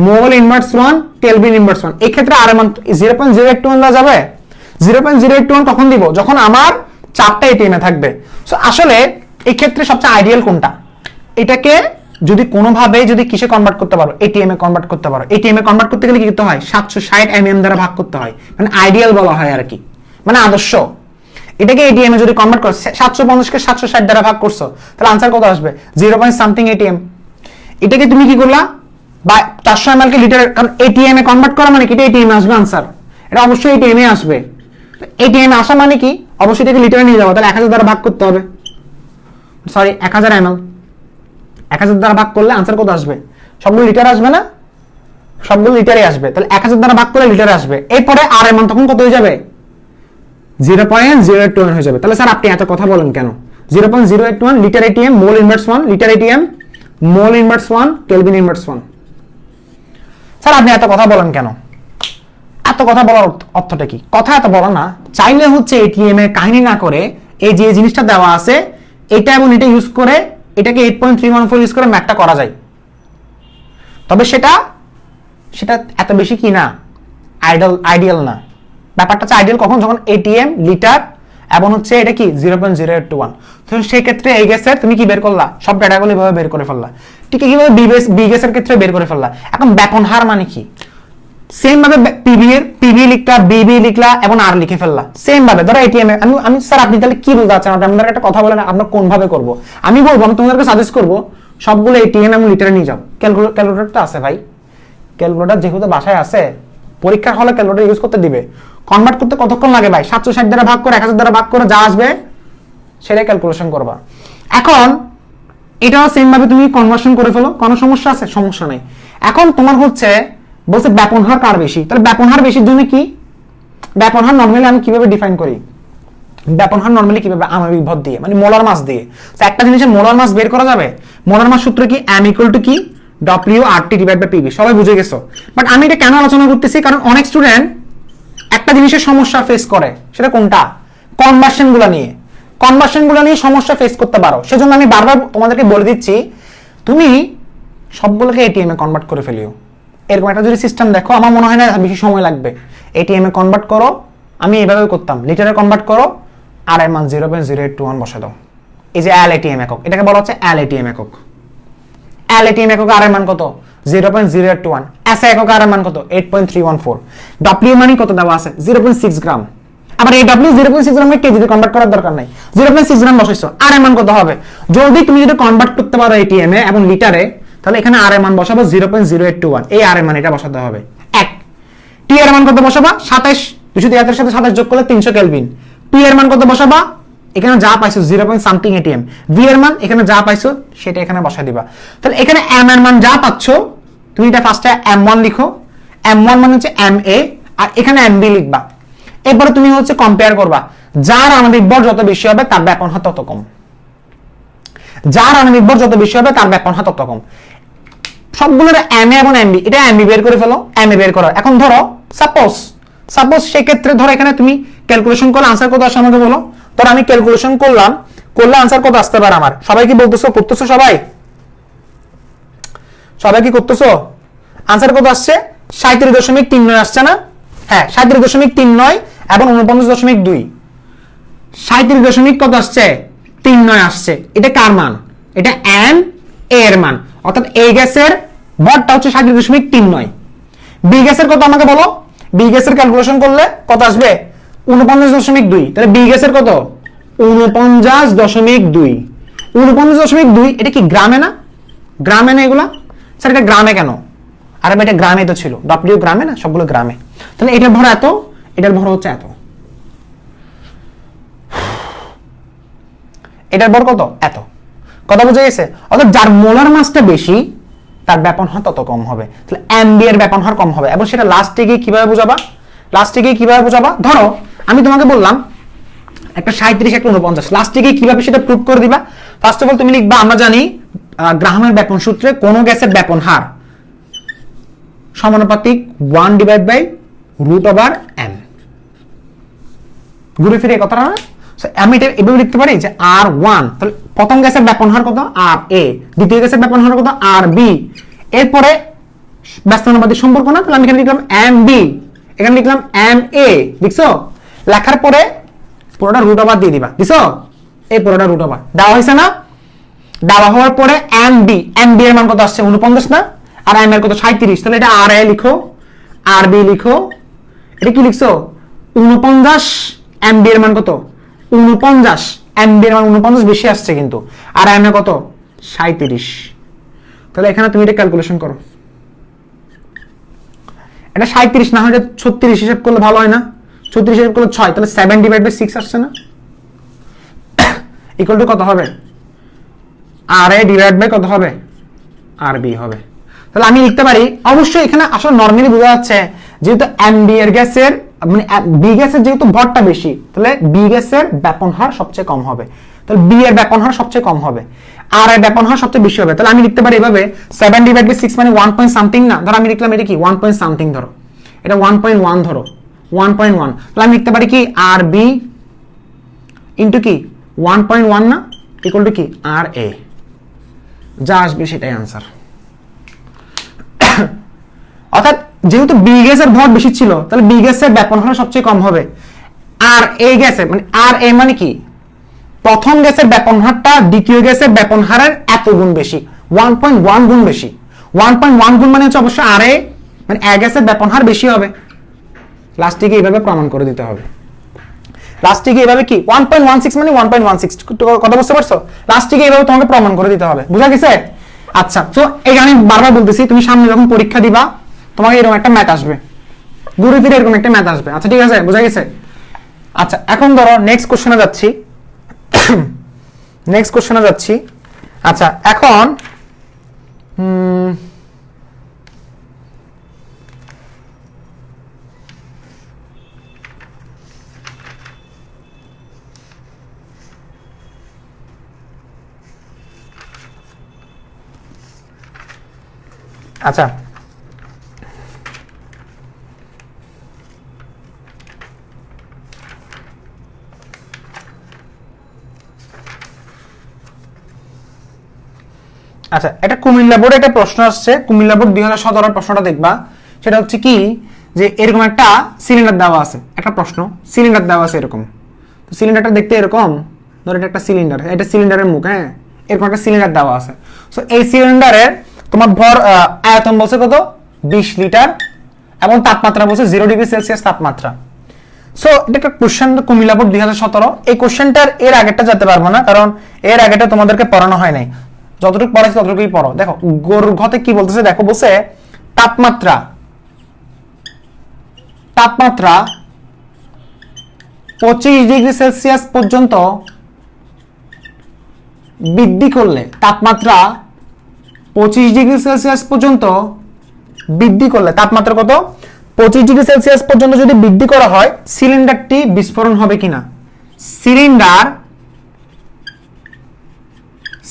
mole inverse 1, kelvin inverse 1। এই ক্ষেত্রে আর এর মান 0.081 দেওয়া যাবে? 0.081 কখন দিব? যখন আমার চাপটা এটিএম এ থাকবে। সো আসলে এই ক্ষেত্রে সবচেয়ে আইডিয়াল কোনটা? এটাকে যদি কোনোভাবে যদি কিসে কনভার্ট করতে পারো? এটিএম এ কনভার্ট করতে পারো। এটিএম এ কনভার্ট করতে গেলে কি করতে হয়? 760 mm দ্বারা ভাগ করতে হয়, মানে আইডিয়াল বলা হয় আর কি, মানে আদর্শ। এটাকে এটিএম এ যদি কনভার্ট করো, 750 কে 760 দ্বারা ভাগ করছো, তাহলে আনসার কত আসবে? 0.something ATM। এটাকে তুমি কি করলা? বা 400 ml কে লিটার, কারণ এটিএম এ কনভার্ট করা মানে কি? এটা এটিএম এ আসবে আনসার, এটা অবশ্যই এটিএম এ আসবে। এটিএম এ আসা মানে কি? অবশ্যই এটাকে লিটারে নিয়ে যাবো, তাহলে 1000 দ্বারা ভাগ করতে হবে, সরি 1000 ml। 1000 দ্বারা ভাগ করলে আনসার কত আসবে? সবগুলো লিটার আসবে না? সবগুলো লিটারে আসবে। তাহলে 1000 দ্বারা ভাগ করলে লিটারে আসবে। এরপরে আর এর মান তখন কত হয়ে যাবে? 0.081 হয়ে যাবে। তাহলে স্যার আপনি এত কথা বলেন কেন? 0.081 litre ATM, mole inverse 1, litre ATM, mole inverse 1, kelvin inverse 1। Sir আপনি এত কথা বলেন কেন? এত কথা বলার অর্থটা কি? কথা এত বলা না, চাইলে হচ্ছে এটিএম এর কাহিনী না করে এই যে জিনিসটা দেওয়া আছে এটা এবং এটা ইউজ করে এটাকে 8.314 ইউজ করে ম্যাথটা করা যায়। তবে সেটা এত বেশি কি না, আইডিয়াল না। ব্যাপারটা হচ্ছে আইডিয়াল কখন? যখন এটিএম, লিটার এবং হচ্ছে এটা কি 0.0821। তো সেই ক্ষেত্রে এই গ্যাসের তুমি কি বের করলা? সব ডেটাগুলো এভাবে বের করে ফেললা। ঠিক কিভাবে বি গ্যাসের ক্ষেত্রে বের করে ফেললা। এখন ব্যাপন হার মানে কি? সেম ভাবে পিবি লিখলা, বিবি লিখলা এবং আর লিখে ফেললা। সেম ভাবে ধরো এটিএম এ আমি স্যার আপনি তাহলে কি বলতে চাচ্ছেন? আপনাদের একটা কথা বলেন, আমরা কোন ভাবে করব? আমি বলবো, আমি তোমাদেরকে সাজেস্ট করব সবগুলো এটিএম এবং লিটারে নিয়ে যাও। ক্যালকুলেটরটা আছে ভাই, ক্যালকুলেটর যেহেতু বাসায় আছে, পরীক্ষার হলে ক্যালকুলেটর ইউজ করতে দিবে। কনভার্ট করতে কতক্ষণ লাগে ভাই? 760 দ্বারা ভাগ করে 1000 দ্বারা ভাগ করে যা আসবে সেটাই ক্যালকুলেশন করবা। এখন এটাও সেম ভাবে তুমি কনভার্সন করে ফেলো, কোনো সমস্যা আছে? সমস্যা নেই। এখন তোমার হচ্ছে বলছে ব্যাপন হার কার বেশি, তাহলে ব্যাপন হার বেশির জন্য কি? ব্যাপন হার নরমালি আমি কিভাবে ডিফাইন করি? ব্যাপন হার নরমালি কিভাবে? আণবিক ভর দিয়ে, মানে মোলার মাস দিয়ে। তো একটা জিনিসের মোলার মাস বের করা যাবে। মোলার মাস সূত্র কি? m ইকুয়াল টু কি? WRT divide by PV। সবাই বুঝে গেছো? বাট আমি এটা কেন আলোচনা করতেছি? কারণ অনেক স্টুডেন্ট একটা জিনিসের সমস্যা ফেস করে, সেটা কোনটা? কনভার্সন গুলো নিয়ে সমস্যা ফেস করতে পারো। সেজন্য আমি বারবার তোমাদেরকে বলে দিচ্ছি, তুমি সবগুলোকে এটিএম এ কনভার্ট করে ফেলিও। এরকম একটা যদি সিস্টেম দেখো, আমার মনে হয় না বেশি সময় লাগবে। এটিএম এ কনভার্ট করো, আমি এইভাবে করতাম, লিটারে কনভার্ট করো, আর এর মান 0.0821 বসে দাও। এই যে এল এটিএম একক, এটাকে বলা হচ্ছে এল এটিএম একক। এল এটিএম একক আর এর মান কত? 0.081। এস একক আর এর মান কত? 8.314। ডব্লিউ মানে কত দেওয়া আছে? 0.6 গ্রাম। আবার এই ডব্লিউ 0.6 গ্রামকে কেজিতে কনভার্ট করার দরকার নাই, 0.6 গ্রাম বসাইছো। আর এর মান কত হবে? যদি তুমি কনভার্ট করতে পারো এটিএম এ এবং লিটারে, তাহলে এখানে আর এর মান বসাবো 0.081। এই আর এর মান এটা বসাতে হবে। এক টি এর মান কত বসাবা? 27, 273 এর সাথে 27 যোগ করলে 300 কেলভিন। পি এর মান কত বসাবা? এখানে যা পাইছো 0.something এটিএম। ভি এর মান এখানে যা পাইছো সেটা এখানে বসাই দিবা। তাহলে এখানে এম এর মান যা পাচ্ছো তুমি এটা ফার্স্টে m1 লিখো, m1 মানে হচ্ছে ma, আর এখানে mb লিখবা। এরপরে তুমি হচ্ছে কম্পেয়ার করবা, যার আণবিক ভর যত বেশি হবে তার ব্যাপন হার তত কম। যার আণবিক ভর যত বেশি হবে তার ব্যাপন হার তত কম। সবগুলোর ma এবং mb, এটা mb বের করে ফেলো, ma বের করো। এখন ধরো সাপোজ সেই ক্ষেত্রে ধরো এখানে তুমি ক্যালকুলেশন করলে আনসার কত আসে আমাকে বলো। ধরো আমি ক্যালকুলেশন করলে আনসার কত আসতে পারে আমার? সবাই কি বলতেছো? করতেছো সবাই কি করতেছো? আনসার কত আসছে? 37.39 আসছে না? হ্যাঁ 37.39 এবং 49.2। 37 কত আসছে? 39 আসছে। এটা কার মান? এটা এম এ এর মান। অর্থাৎ এই গ্যাসের ভরটা হচ্ছে 37.39। বি গ্যাসের কত আমাকে বলো? বি গ্যাসের ক্যালকুলেশন করলে কত আসবে? 49.2। তাহলে বি গ্যাসের কত? 49.2। 49.2 এটা কি গ্রামে না? গ্রামে না এগুলা? স্যার এটা গ্রামে কেন? আরে এটা গ্রামে তো ছিল, ডব্লিউ গ্রামে না, সবগুলো গ্রামে। তাহলে এটার ভর এত, এটার ভর হচ্ছে এত। এটার ভর কত? এত। কথা বুঝে গেছে? অর্থাৎ যার মোলার মাসটা বেশি তার ব্যাপন হার তত কম হবে। তাহলে এমবি এর ব্যাপন হার কম হবে। এবং সেটা লাস্টে গিয়ে কিভাবে বোঝাবা? ধরো আমি তোমাকে বললাম একটা 37 একটা 49, লাস্টে গিয়ে কিভাবে সেটা প্রুভ করে দিবা? ফার্স্ট অফ অল তুমি লিখবা, আমরা জানি গ্রাহামের ব্যাপন সূত্রে কোন গ্যাসের ব্যাপন হার সমানুপাতিক 1/√m। ঘুরে ফিরে কথাটা না, আমি এটা এভাবে লিখতে পারি যে R1, তাহলে প্রথম গ্যাসের ব্যাপন হার কত? RA, দ্বিতীয় গ্যাসের ব্যাপন হার কত? RB। এরপরে ব্যস্তানুপাতিক সম্পর্ক না, তাহলে আমি এখানে লিখলাম MB, এখানে লিখলাম MA। দেখছো? লেখার পরে পুরোটা √ওভার দিয়ে দিবা। দিছো? এই পুরোটা √ওভার দেওয়া হয়েছে না? দেওয়া হওয়ার পরে MB এর মান কত আসছে? 49 না? আর m এর কত? 37। তাহলে এটা RA লিখো, RB লিখো। এটা কি লিখছো? 49। MB এর মান কত? 49। MB এর মান 49 বেশি আসছে কিন্তু, আর m এর কত? 37। তাহলে এখানে তুমি এটা ক্যালকুলেশন করো। এটা 37 না হয় 36 হিসাব করলে ভালো হয় না? 36 হিসাব করলে 6, তাহলে 7/6 আসছে না? ইকুয়াল টু কত হবে? RA ডিভাইড বাই কত হবে? RB হবে। তাহলে আমি লিখতে পারি, অবশ্যই এখানে আসলে নরমালি বোঝা যাচ্ছে যেহেতু এর গ্যাসের মানে বি গ্যাসের যেহেতু ভরটা বেশি, তাহলে বি গ্যাসের ব্যাপন হার সবচেয়ে কম হবে, তাহলে বি এর ব্যাপন হার সবচেয়ে কম হবে, আর এর ব্যাপন হার সবচেয়ে বেশি হবে। তাহলে আমি লিখতে পারি এভাবে 7/6 মানে 1 পয়েন্ট সামথিং না, ধরো আমি লিখলাম এটা কি 1 পয়েন্ট সামথিং, ধরো এটা 1.1, ধরো 1.1, তাহলে আমি লিখতে পারি কি RB ইনটু কি 1.1 না ইকুয়াল টু কি RA, যা আসবে সেটাই आंसर। অর্থাৎ যেহেতু বি গ্যাসের ভর বেশি ছিল, তাহলে বি গ্যাসের ব্যাপন হার সবচেয়ে কম হবে, আর এ গ্যাসের মানে আর এ মানে কি প্রথম গ্যাসের ব্যাপন হারটা দ্বিতীয় গ্যাসের ব্যাপন হারের এত গুণ বেশি, 1.1 গুণ বেশি। 1.1 গুণ মানে হচ্ছে অবশ্যই আর এ মানে এ গ্যাসের ব্যাপন হার বেশি হবে। লাস্টে এইভাবে প্রমাণ করে দিতে হবে, লাস্টে এইভাবে কি 1.16 মানে 1.16, কথা বুঝতে পারছো? লাস্টে এইভাবে তোমাকে প্রমাণ করে দিতে হবে, বুঝা গেছে? আচ্ছা, তো এই আমি বারবার বলতেছি, তুমি সামনে যখন পরীক্ষা দিবা তোমাকে এরকম একটা ম্যাথ আসবে, ঘুরে ফিরে এরকম একটা ম্যাথ আসবে। আচ্ছা ঠিক আছে, বুঝা গেছে? আচ্ছা এখন ধরো নেক্সট কোশ্চেনে যাচ্ছি, নেক্সট কোশ্চেনে যাচ্ছি। আচ্ছা এখন আচ্ছা আচ্ছা এটা কুমিল্লা বোর্ডে একটা প্রশ্ন আসছে, কুমিল্লা বোর্ড 2017 প্রশ্নটা দেখবা, সেটা হচ্ছে কি যে এরকম একটা সিলিন্ডার দেওয়া আছে, একটা প্রশ্ন সিলিন্ডার দেওয়া আছে এরকম, তো সিলিন্ডারটা দেখতে এরকম, ধর এটা একটা সিলিন্ডার, এটা সিলিন্ডারের মুখ, হ্যাঁ এরকম একটা সিলিন্ডার দেওয়া আছে। সো এই সিলিন্ডারের তোমার ভর আয়তন বলছে কত 20 লিটার এবং তাপমাত্রা বলছে 0 ডিগ্রি সেলসিয়াস তাপমাত্রা। সো এটা একটা কোশ্চেন কুমিল্লা বোর্ড 2017, এই কোশ্চেনটার এর আগেরটা যেতে পারবো না কারণ এর আগেটা তোমাদেরকে পড়ানো হয় নাই, যতটুকু পড়াইছে ততটুকুই পড়ো। দেখো ঘতে কি বলতেছে, দেখো বলছে তাপমাত্রা 25 ডিগ্রি সেলসিয়াস পর্যন্ত বৃদ্ধি করলে, তাপমাত্রা 25 ডিগ্রি সেলসিয়াস পর্যন্ত বৃদ্ধি করলে তাপমাত্রা কত 25 ডিগ্রি সেলসিয়াস পর্যন্ত যদি বৃদ্ধি করা হয় সিলিন্ডারটি বিস্ফোরণ হবে কিনা,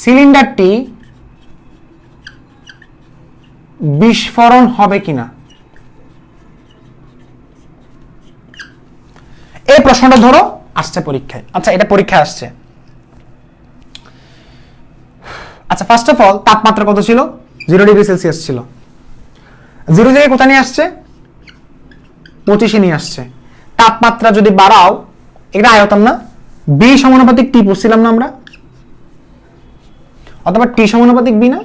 সিলিন্ডারটি বিস্ফোরণ হবে কিনা, এই প্রশ্নটা ধরো আসছে পরীক্ষায়। আচ্ছা এটা পরীক্ষায় আসছে। আচ্ছা ফার্স্ট অফ অল তাপমাত্রা কত ছিল 0 ডিগ্রি সেলসিয়াস ছিল, 0 থেকে কোথায় নিয়ে আসছে 25 নিয়ে আসছে। তাপমাত্রা যদি বাড়াও, এটা আয়তন না, বি সমানুপাতিক টি পড়ছিলাম না আমরা, অথবা টি সমানুপাতিক বি না,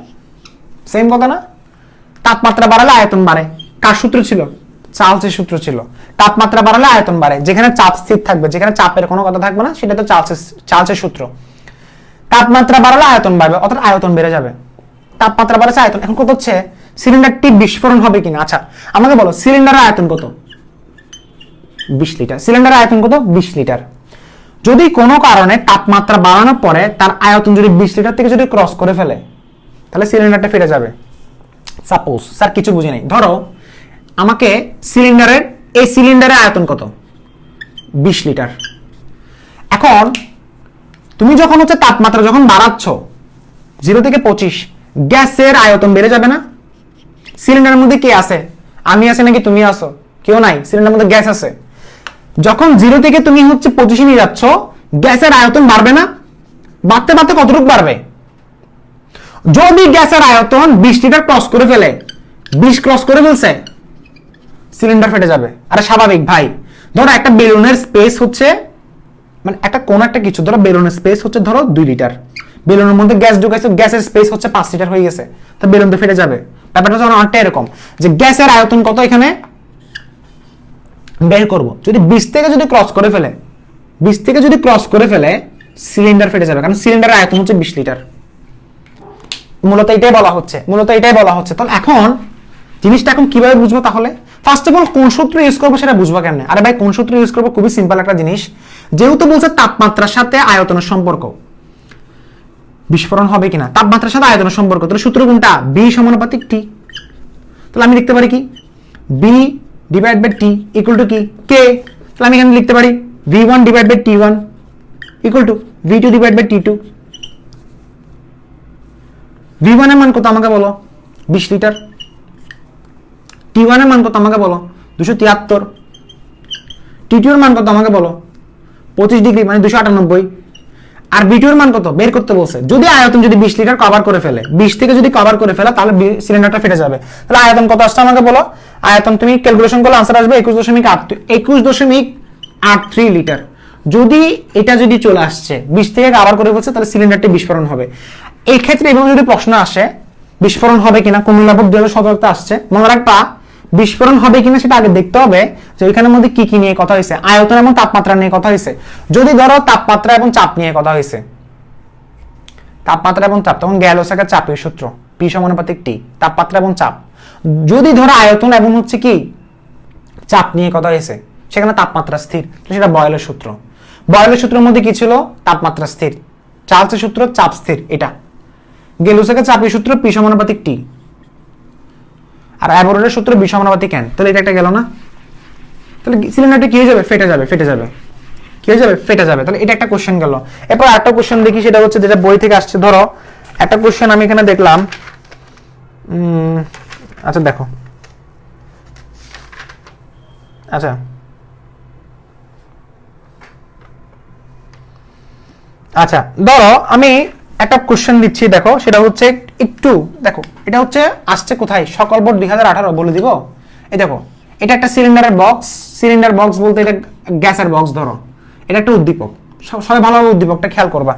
সেম কথা না? তাপমাত্রা বাড়ালে আয়তন বাড়ে, কার সূত্র ছিল চার্লসের সূত্র ছিল, তাপমাত্রা বাড়ালে আয়তন বাড়ে, যেখানে চাপ স্থির থাকবে, যেখানে চাপের কোনো কথা থাকবে না সেটা তো চার্লসের সূত্র। তাপমাত্রা বাড়ালে আয়তন বাড়বে, অর্থাৎ আয়তন বেড়ে যাবে, তাপমাত্রা বাড়াচ্ছে আয়তন। এখন কত হচ্ছে সিলিন্ডারটি বিস্ফোরণ হবে কিনা। আচ্ছা আমাকে বলো সিলিন্ডারের আয়তন কত 20 লিটার, সিলিন্ডারের আয়তন কত 20 লিটার। যদি কোনো কারণে তাপমাত্রা বাড়ানোর পরে তার আয়তন যদি 20 লিটার থেকে যদি ক্রস করে ফেলে তাহলে সিলিন্ডারটা ফেটে যাবে। সাপোজ স্যার কিছু বুঝি নাই, ধরো আমাকে সিলিন্ডারের এই সিলিন্ডারের আয়তন কত 20 লিটার। এখন তুমি যখন হচ্ছে তাপমাত্রা যখন বাড়াচ্ছ 0 থেকে 25, গ্যাসের আয়তন বেড়ে যাবে না? সিলিন্ডারের মধ্যে কে আছে, আমি আছি নাকি তুমি আসো? কেউ নাই, সিলিন্ডারের মধ্যে গ্যাস আছে। যখন 0 থেকে তুমি হচ্ছে 25 নিয়ে যাচ্ছ, গ্যাসের আয়তন বাড়বে না? বাড়তে বাড়তে কতটুকু বাড়বে? যদি গ্যাসের আয়তন 20 লিটার ক্রস করে ফেলে, 20 ক্রস করে ফেলছে, সিলিন্ডার ফেটে যাবে। আরে স্বাভাবিক ভাই, ধরো একটা বেলুনের স্পেস হচ্ছে মানে একটা কোন একটা কিছু, ধরো বেলুনের স্পেস হচ্ছে ধরো 2 লিটার, বেলুনের মধ্যে গ্যাস ঢুকাইছে, গ্যাসের স্পেস হচ্ছে 5 লিটার হয়ে গেছে, তো বেলুন তো ফেটে যাবে। ব্যাপারটা যখন অনেকটা এরকম যে গ্যাসের আয়তন কত এখানে বের করব, যদি 20 থেকে যদি ক্রস করে ফেলে, 20 থেকে যদি ক্রস করে ফেলে সিলিন্ডার ফেটে যাবে, কারণ সিলিন্ডারের আয়তন হচ্ছে 20 লিটার। মূলত এটাই বলা হচ্ছে। তাহলে এখন জিনিসটা এখন কিভাবে বুঝবো? তাহলে ফার্স্ট অফ অল কোন সূত্র ইউজ করবো সেটা বুঝবো কেমনে? আরে ভাই কোন সূত্র ইউজ করবো, খুবই সিম্পল একটা জিনিস, যেহেতু বলছে তাপমাত্রার সাথে আয়তনের সম্পর্ক, বিস্ফোরণ হবে কিনা, তাপমাত্রার সাথে আয়তনের সম্পর্ক, তাহলে সূত্র কোনটা? বি সমানুপাতিক টি। তাহলে আমি লিখতে পারি কি V divide by T equal to কি কে। তাহলে আমি এখানে লিখতে পারি v1 divide by t1 equal to v2 divide by t2। v1 এর মান কত আমাকে বলো? 20 লিটার। t1 এর মান কত আমাকে বলো? 273। t2 এর মান কত আমাকে বলো? 25 ডিগ্রি মানে 298। আর b2 এর মান কত বের করতে বলছে। যদি আয়তন যদি 20 লিটার কভার করে ফেলে, 20 থেকে যদি কভার করে ফেলে তাহলে সিলিন্ডারটা ফেটে যাবে। তাহলে আয়তন কত আসছে আমাকে বলো? আয়তন তুমি ক্যালকুলেশন করলে आंसर আসবে 21.83 লিটার। যদি এটা যদি চলে আসছে 20 থেকে কভার করে ফেলছে তাহলে সিলিন্ডারটি বিস্ফোরণ হবে। এই ক্ষেত্রে এবং যদি প্রশ্ন আসে বিস্ফোরণ হবে কিনা, কুমিল্লা বোর্ড 2017 আসছে, মনে রাখবা বিস্ফোরণ হবে কিনা সেটা আগে দেখতে হবে যে ওইখানের মধ্যে কি কি নিয়ে কথা হয়েছে। আয়তন এবং তাপমাত্রা নিয়ে কথা হয়েছে। যদি ধরো তাপমাত্রা এবং চাপ নিয়ে কথা হয়েছে, তাপমাত্রা এবং চাপ, তখন গ্যালোসাকের চাপের সূত্র পি সমানুপাতিক টি, তাপমাত্রা এবং চাপ। যদি ধরো আয়তন এবং হচ্ছে কি চাপ নিয়ে কথা হয়েছে, সেখানে তাপমাত্রা স্থির, তো সেটা বয়েলের সূত্র। বয়েলের সূত্রের মধ্যে কি ছিল? তাপমাত্রা স্থির। চার্লসের সূত্র চাপ স্থির, এটা। গ্যালোসাকের চাপের সূত্র পি সমানুপাতিক টি, আর অ্যাভোগাড্রোর সূত্র বি সমানুপাতিক n। তাহলে এটা একটা গেল না? তাহলে সিলিন্ডারটা কি হয়ে যাবে? ফেটে যাবে। কি হয়ে যাবে? ফেটে যাবে। তাহলে এটা একটা কোশ্চেন গেল। এরপর আরেকটা কোশ্চেন দেখি, সেটা হচ্ছে যেটা বই থেকে আসছে। ধরো একটা কোশ্চেন আমি এখানে দেখলাম, আচ্ছা দেখো, আচ্ছা ধরো আমি একটা কোশ্চেন দিচ্ছি, দেখো সেটা হচ্ছে একটু দেখো, এটা হচ্ছে আসছে কোথায়? সকল বোর্ড 2018 বলে দিব। এই দেখো এটা একটা সিলিন্ডারের বক্স। সিলিন্ডার বক্স বলতে এটা গ্যাসের বক্স। ধরো এটা একটা উদ্দীপক, সবাই ভালোভাবে উদ্দীপকটা খেয়াল করবা।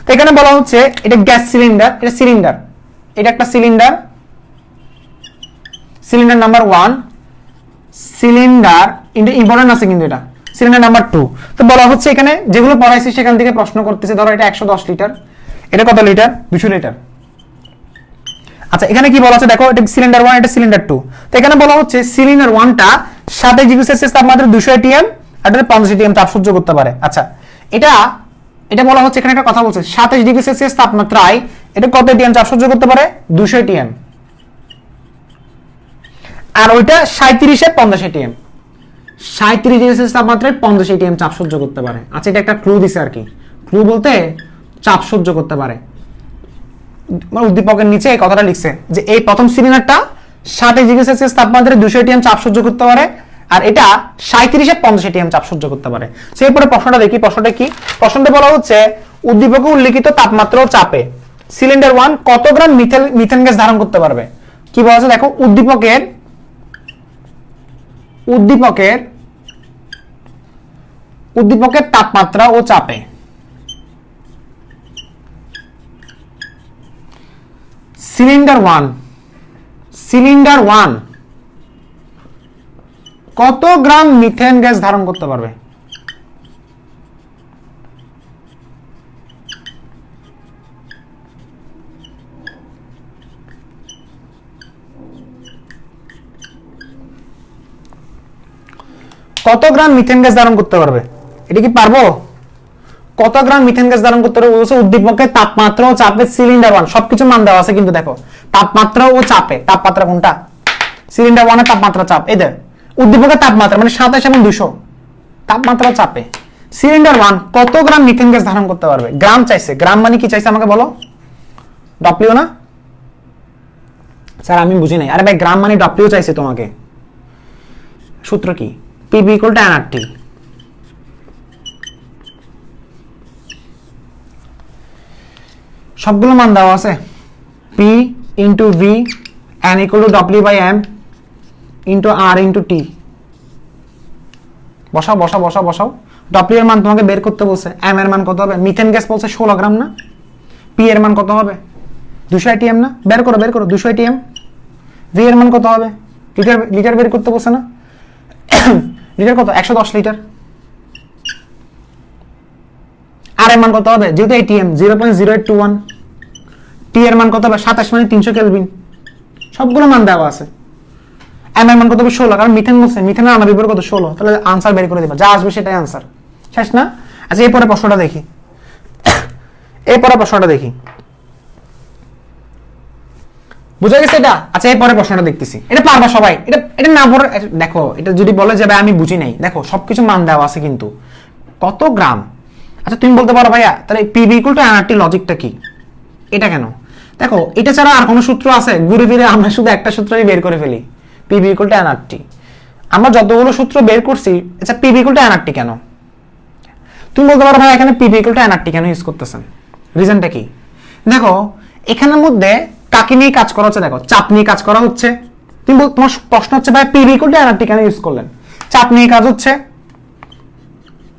তো এখানে বলা হচ্ছে এটা গ্যাস সিলিন্ডার, এটা সিলিন্ডার, এটা একটা cylinder, cylinder number 1, cylinder important আছে কিন্তু এটা সিলিন্ডার নাম্বার 2। তো বলা হচ্ছে এখানে যেগুলো পড়াইছি সেখান থেকে প্রশ্ন করতেছে। ধরো এটা 110 লিটার, এটা কত লিটার? 200 লিটার। আচ্ছা এখানে কি বলা আছে দেখো, এটা সিলিন্ডার 1, এটা সিলিন্ডার 2। তো এখানে বলা হচ্ছে সিলিন্ডার 1টা 27 ডিগ্রি সেলসিয়াস তাপমাত্রায় 200 atm আর 50 atm তাপ সহ্য করতে পারে। আচ্ছা এটা বলা হচ্ছে, এখানে একটা কথা বলছে 27 ডিগ্রি সেলসিয়াস তাপমাত্রায় এটা কত atm চাপ সহ্য করতে পারে? 200 atm। আর ওইটা 37 এ 50 atm, 37 ডিগ্রি সেলসিয়াস তাপমাত্রায় 50 atm চাপ সহ্য করতে পারে। আচ্ছা এটা একটা ক্লু দিছে আর কি। ক্লু বলতে চাপ সহ্য করতে পারে, মানে উদ্দীপকের নিচে এই কথাটা লিখছে যে এই প্রথম সিলিন্ডারটা 27 ডিগ্রি সেলসিয়াস তাপমাত্রায় 200 atm চাপ সহ্য করতে পারে, আর এটা 37 এ 50 atm চাপ সহ্য করতে পারে। এরপরে প্রশ্নটা দেখি। প্রশ্নটা কি? প্রশ্নটা বলা হচ্ছে উদ্দীপকে উল্লেখিত তাপমাত্রা ও চাপে সিলিন্ডার 1 কত গ্রাম মিথেন গ্যাস ধারণ করতে পারবে। কি বলা আছে দেখো, উদ্দীপকের তাপমাত্রা ও চাপে সিলিন্ডার 1 কত গ্রাম মিথেন গ্যাস ধারণ করতে পারবে? কত গ্রাম মিথেন গ্যাস ধারণ করতে পারবে? এটা কি পারবো? কত গ্রাম মিথেন গ্যাস ধারণ করতে পারবে? উদ্দীপকের তাপমাত্রা ও চাপে সিলিন্ডার 1, সবকিছু মান দেওয়া আছে কিন্তু দেখো তাপমাত্রা ও চাপে, তাপমাত্রা কোনটা? সিলিন্ডার 1 এর তাপমাত্রা চাপ, এই দেখ উদ্দীপকের তাপমাত্রা মানে 27 এবং 200, তাপমাত্রা চাপে সিলিন্ডার 1 কত গ্রাম মিথেন গ্যাস ধারণ করতে পারবে? গ্রাম চাইছে। গ্রাম মানে কি চাইছে আমাকে বলো? ডব্লিউ না স্যার? আমি বুঝি নাই। আরে ভাই গ্রাম মানে ডব্লিউ চাইছে তোমাকে। সূত্র কি? PV equal to NRT. সবগুলো মান দেওয়া আছে। P into V N equal to W by M into R into T. বসাও। ডব্লিউ এর মান তোমাকে বের করতে বলছে, এম এর মান কত হবে? মিথেন গ্যাস বলছে 16 গ্রাম না? পি এর মান কত হবে? 200 atm না? বের করো 200 atm। ভি এর মান কত হবে? লিটার বের করতে বলছে না? লিটার কত? 110 লিটার। আর এর মান কত হবে? যেহেতু atm 0.0821। টি এর মান কত হবে? 27 মানে 300 কেলভিন। সবগুলো মান দেওয়া আছে। এম এর মান কত হবে? 16, কারণ মিথেন বলছে, মিথেনের আণবিক ভর কত? 16। তাহলে আনসার বের করে দিবা, যা আসবে সেটাই আনসার। শেষ না? আচ্ছা এরপরে প্রশ্নটা দেখি। বুঝা গেছে এটা? আচ্ছা এরপরে প্রশ্নটা দেখতেছি, এটা পারবা সবাই, এটা এটা না পড়ে দেখো, এটা যদি বলে যে ভাই আমি বুঝি নাই, দেখো সবকিছু মান দেওয়া আছে কিন্তু কত গ্রাম। আচ্ছা তুমি বলতে পারো ভাইয়া তাহলে পিবি ইকুয়াল টু এনআরটি লজিকটা কি, এটা কেন? দেখো এটা ছাড়া আর কোনো সূত্র আছে? ঘুরে ফিরে আমরা শুধু একটা সূত্রই বের করে ফেলি, পিবি ইকুয়াল টু এনআরটি। আমরা যতগুলো সূত্র বের করছি, আচ্ছা পিবি ইকুয়াল টু এনআরটি কেন? তুমি বলতে পারো ভাই এখানে পিবি ইকুয়াল টু এনআরটি কেন ইউজ করতেছেন, রিজনটা কি? দেখো এখানের মধ্যে কাকে নিয়ে কাজ করা হচ্ছে, দেখো চাপ নিয়ে কাজ করা হচ্ছে। তুমি তোমার প্রশ্ন হচ্ছে ভাই পিবি ইকুয়াল টু এনআরটি কেন ইউজ করলেন? চাপ নিয়ে কাজ হচ্ছে,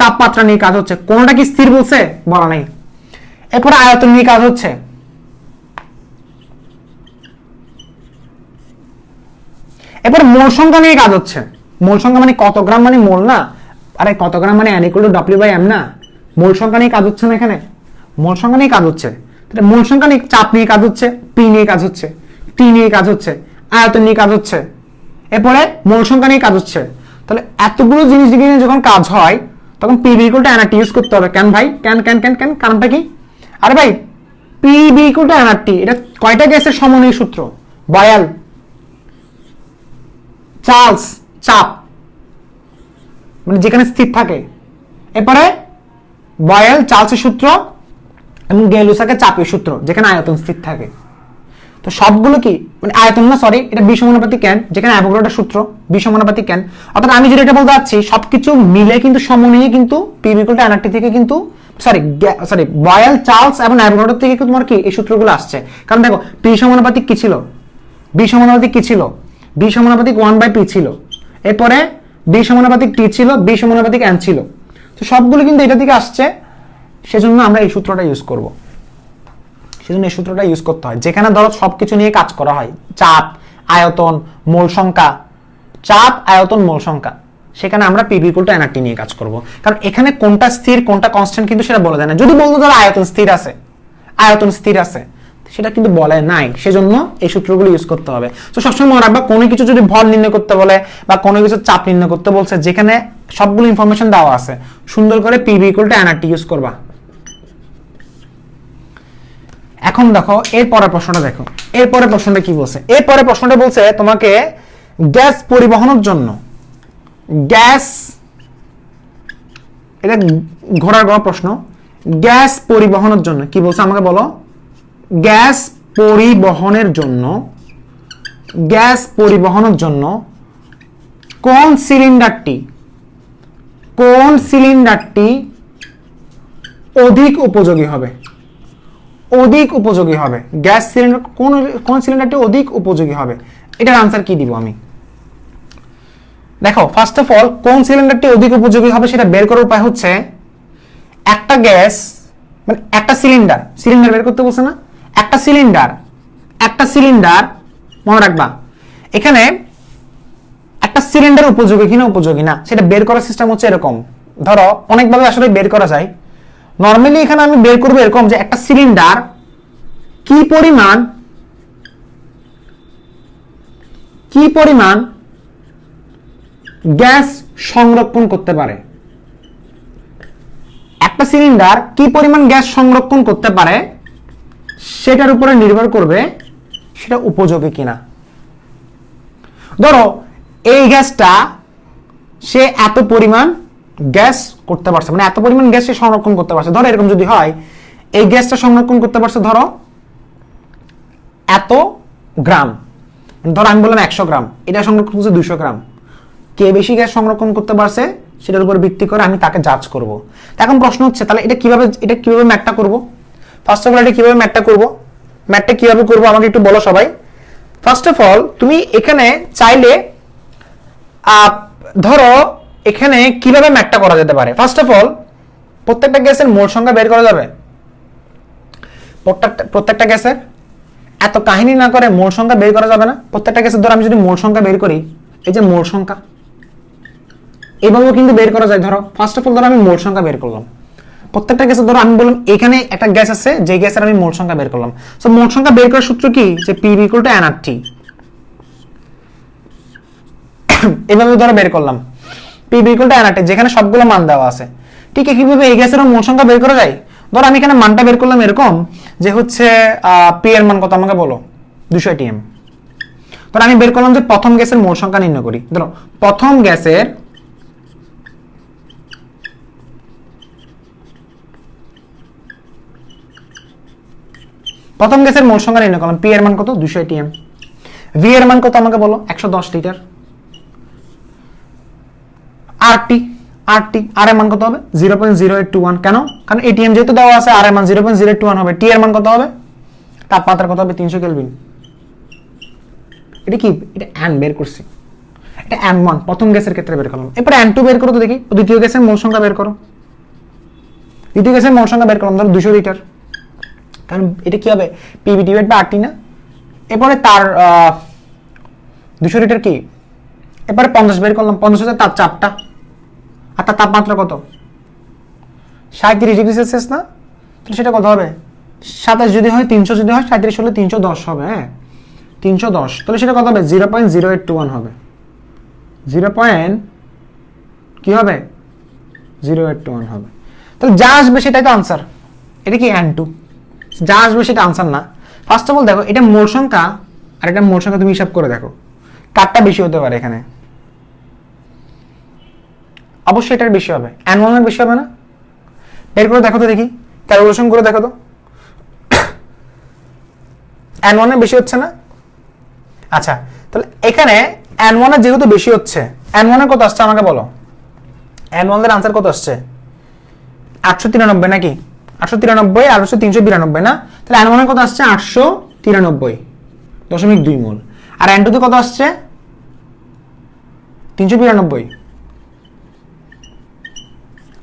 তাপমাত্রা নিয়ে কাজ হচ্ছে, কোনটা কি স্থির বলছে? বলা নাই। এরপর আয়তন নিয়ে কাজ হচ্ছে, এরপর মোল সংখ্যা নিয়ে কাজ হচ্ছে। মোল সংখ্যা মানে কত গ্রাম মানে মোল না, আরে কত গ্রাম মানে n equal to W by M না, মোল সংখ্যা নিয়ে কাজ হচ্ছে না এখানে, মোল সংখ্যা নিয়ে কাজ হচ্ছে। মোল সংখ্যা নিয়ে চাপ নিয়ে কাজ হচ্ছে, পি নিয়ে কাজ হচ্ছে, টি নিয়ে কাজ হচ্ছে, আয়তন নিয়ে কাজ হচ্ছে, এরপরে মোল সংখ্যা নিয়ে কাজ হচ্ছে। তাহলে এতগুলো জিনিস নিয়ে যখন কাজ হয় তখন PB equal to nRT use করতে হবে। কেন ভাই? কেন কেন কেন কেন কারণটা কি? আরে ভাই পিবি ইকুয়াল টু এনআরটি এটা কয়টা গ্যাসের সমন্বয় সূত্র? বয়েল, চার্লস, চাপ মানে যেখানে স্থির থাকে, এরপরে বয়েল চার্লসের সূত্র এবং গেলুসাকের চাপের সূত্র যেখানে আয়তন স্থির থাকে। তো সবগুলো কি মানে আয়তন না, সরি এটা বিষমানুপাতিক কেন, যেখানে অ্যাভোগাড্রোর সূত্র বিষমানুপাতিক কেন। অর্থাৎ আমি যেটা বলতে চাচ্ছি সবকিছু মিলে কিন্তু সমন্বয়ে কিন্তু পিবি ইকুয়াল টু এনআরটি থেকে কিন্তু সরি বয়েল চার্লস এবং অ্যাভোগাড্রো থেকে তোমার কি এই সূত্রগুলো আসছে। কারণ দেখো পি সমানুপাতিক কি ছিল, বি সমানুপাতিক কি ছিল, বি সমানুপাতিক 1/p ছিল, এরপরে বি সমানুপাতিক টি ছিল, বি সমানুপাতিক এন ছিল। তো সবগুলো কিন্তু এটা থেকে আসছে, সেজন্য আমরা এই সূত্রটা ইউজ করব। সেজন্য এই সূত্রটা ইউজ করতে হয় যেখানে ধরো সবকিছু নিয়ে কাজ করা হয়, চাপ, আয়তন, মোল সংখ্যা, চাপ, আয়তন, মোল সংখ্যা, সেখানে আমরা পিবি ইকুয়াল টু এনআরটি নিয়ে কাজ করব। কারণ এখানে কোনটা স্থির কোনটা কনস্ট্যান্ট কিন্তু সেটা বলে দেয় না। যদি বলতো ধরো আয়তন স্থির আছে, আয়তন স্থির আছে, সেটা কিন্তু বলে নাই, সেজন্য এই সূত্রগুলো ইউজ করতে হবে। তো সবসময় মনে রাখবা কোনো কিছু যদি ভর নির্ণয় করতে বলে বা কোনো কিছু চাপ নির্ণয় করতে বলছে যেখানে সবগুলো ইনফরমেশন দেওয়া আছে, সুন্দর করে PB equal to nRT use করবা। এখন দেখো এরপরের প্রশ্নটা দেখো, এরপরের প্রশ্নটা কি বলছে? এরপরের প্রশ্নটা বলছে তোমাকে গ্যাস পরিবহনের জন্য, গ্যাস, এটা ঘোড়ার গড়া প্রশ্ন, গ্যাস পরিবহনের জন্য কি বলছে আমাকে বলো? গ্যাস পরিবহনের জন্য, গ্যাস পরিবহনের জন্য কোন সিলিন্ডারটি অধিক উপযোগী হবে? অধিক উপযোগী হবে গ্যাস সিলিন্ডার, কোন সিলিন্ডারটি অধিক উপযোগী হবে? এটার আনসার কি দিব আমি? দেখো ফার্স্ট অফ অল কোন সিলিন্ডারটি অধিক উপযোগী হবে সেটা বের করার উপায় হচ্ছে একটা গ্যাস মানে একটা সিলিন্ডার, সিলিন্ডার বের করতে বলছে না, একটা সিলিন্ডার মনে রাখবা। এখানে একটা সিলিন্ডার উপযোগী কিনা উপযোগী না সেটা বের করার সিস্টেম হচ্ছে এরকম। ধরো অনেকভাবে আসলে বের করা যায়। নর্মালি এখানে আমি বের করবো এরকম যে একটা সিলিন্ডার কি পরিমাণ গ্যাস সংরক্ষণ করতে পারে, একটা সিলিন্ডার কি পরিমাণ গ্যাস সংরক্ষণ করতে পারে সেটার উপরে নির্ভর করবে সেটা উপযোগী কিনা। ধরো এই গ্যাসটা সে এত পরিমাণ গ্যাস করতে পারছে, মানে এত পরিমাণ গ্যাস সে সংরক্ষণ করতে পারছে। ধরো এরকম যদি হয় এই গ্যাসটা সংরক্ষণ করতে পারছে ধরো এত গ্রাম, ধরো আমি বললাম 100 গ্রাম, এটা সংরক্ষণ করছে 200 গ্রাম, কে বেশি গ্যাস সংরক্ষণ করতে পারছে সেটার উপর ভিত্তি করে আমি তাকে জাজ করব। এখন প্রশ্ন হচ্ছে তাহলে এটা কিভাবে ম্যাথটা করব? ফার্স্ট অফ অল এটা কিভাবে ম্যাথটা করব? ম্যাথটা কিভাবে করব আমাকে একটু বলো সবাই। ফার্স্ট অফ অল তুমি এখানে চাইলে ধরো এখানে কিভাবে ম্যাথটা করা যেতে পারে? ফার্স্ট অফ অল প্রত্যেকটা গ্যাসের মোল সংখ্যা বের করা যাবে। প্রত্যেকটা গ্যাসের এত কাহিনী না করে মোল সংখ্যা বের করা যাবে না? প্রত্যেকটা গ্যাসের ধরো আমি যদি মোল সংখ্যা বের করি, এই যে মোল সংখ্যা এইভাবেও কিন্তু বের করা যায়। ধরো ফার্স্ট অফ অল ধরো আমি মোল সংখ্যা বের করলাম, প্রত্যেকটা গ্যাসের ধরো আমি বললাম এখানে একটা গ্যাস আছে যে গ্যাসের আমি মোল সংখ্যা বের করলাম। সো মোল সংখ্যা বের করার সূত্র কি? যে পিভি ইকুয়াল টু এনআরটি। এভাবে ধরো বের করলাম পিভি ইকুয়াল টু এনআরটি যেখানে সবগুলো মান দেওয়া আছে। ঠিক একইভাবে এই গ্যাসেরও মোল সংখ্যা বের করা যায়। ধরো আমি এখানে মানটা বের করলাম এরকম যে হচ্ছে পি এর মান কত আমাকে বলো, 200 ATM। ধরো আমি বের করলাম যে প্রথম গ্যাসের মোল সংখ্যা নির্ণয় করি। ধরো প্রথম গ্যাসের মোল সংখ্যা নির্ণয় করলাম। পি এর মান কত? 200 ATM। ভি এর মান কত আমাকে বলো? 110 লিটার। আর এর মান কত হবে? 0.0821। কেন? কারণ এটিএম যেহেতু দেওয়া আছে, আর এর মান 0.0821 হবে। টি এর মান কত হবে? তাপমাত্রা কত হবে? 300 কেলভিন। এটা কি? এটা এন বের করছি। এটা N1 প্রথম গ্যাসের ক্ষেত্রে বের করলাম। এরপর N2 বের করো তো দেখি। দ্বিতীয় গ্যাসের মোল সংখ্যা বের করো। দ্বিতীয় গ্যাসের মোল সংখ্যা বের করলাম ধরো 200 লিটার। কারণ এটা কি হবে? পিভি ডিভাইড বাই আরটি না। এরপরে তার 200 লিটার কি? এরপরে 50 বের করলাম। 50 হচ্ছে তার চাপটা। আর তার তাপমাত্রা কত? 37 ডিগ্রি সেলসিয়াস না? তাহলে সেটা কত হবে? 27 যদি হয়, 300 যদি হয়, 37 হলে 310 হবে। হ্যাঁ, 310। তাহলে সেটা কত হবে? 0.0821 হবে। 0.0821 হবে। তাহলে যা আসবে সেটাই তো আনসার। এটা কি N2? যা আসবে সেটা আনসার না। ফার্স্ট অফ অল দেখো, এটা মোল সংখ্যা আর এটা মোল সংখ্যা তুমি হিসাব করে দেখো কারটা বেশি হতে পারে এখানে। অবশ্যই এটার বেশি হবে। N1 এর বেশি হবে না? বের করে দেখো তো দেখি, ক্যালকুলেশন করে দেখো তো। N1 এর বেশি হচ্ছে না? আচ্ছা, তাহলে এখানে N1 এর যেহেতু বেশি হচ্ছে, N1 এর কত আসছে আমাকে বলো। N1 এর আনসার কত আসছে? 893 নাকি? 893 আর হচ্ছে 392 না? তাহলে N1 এর কত আসছে? 893.2 মোল। আর N2 তে কত আসছে? 392।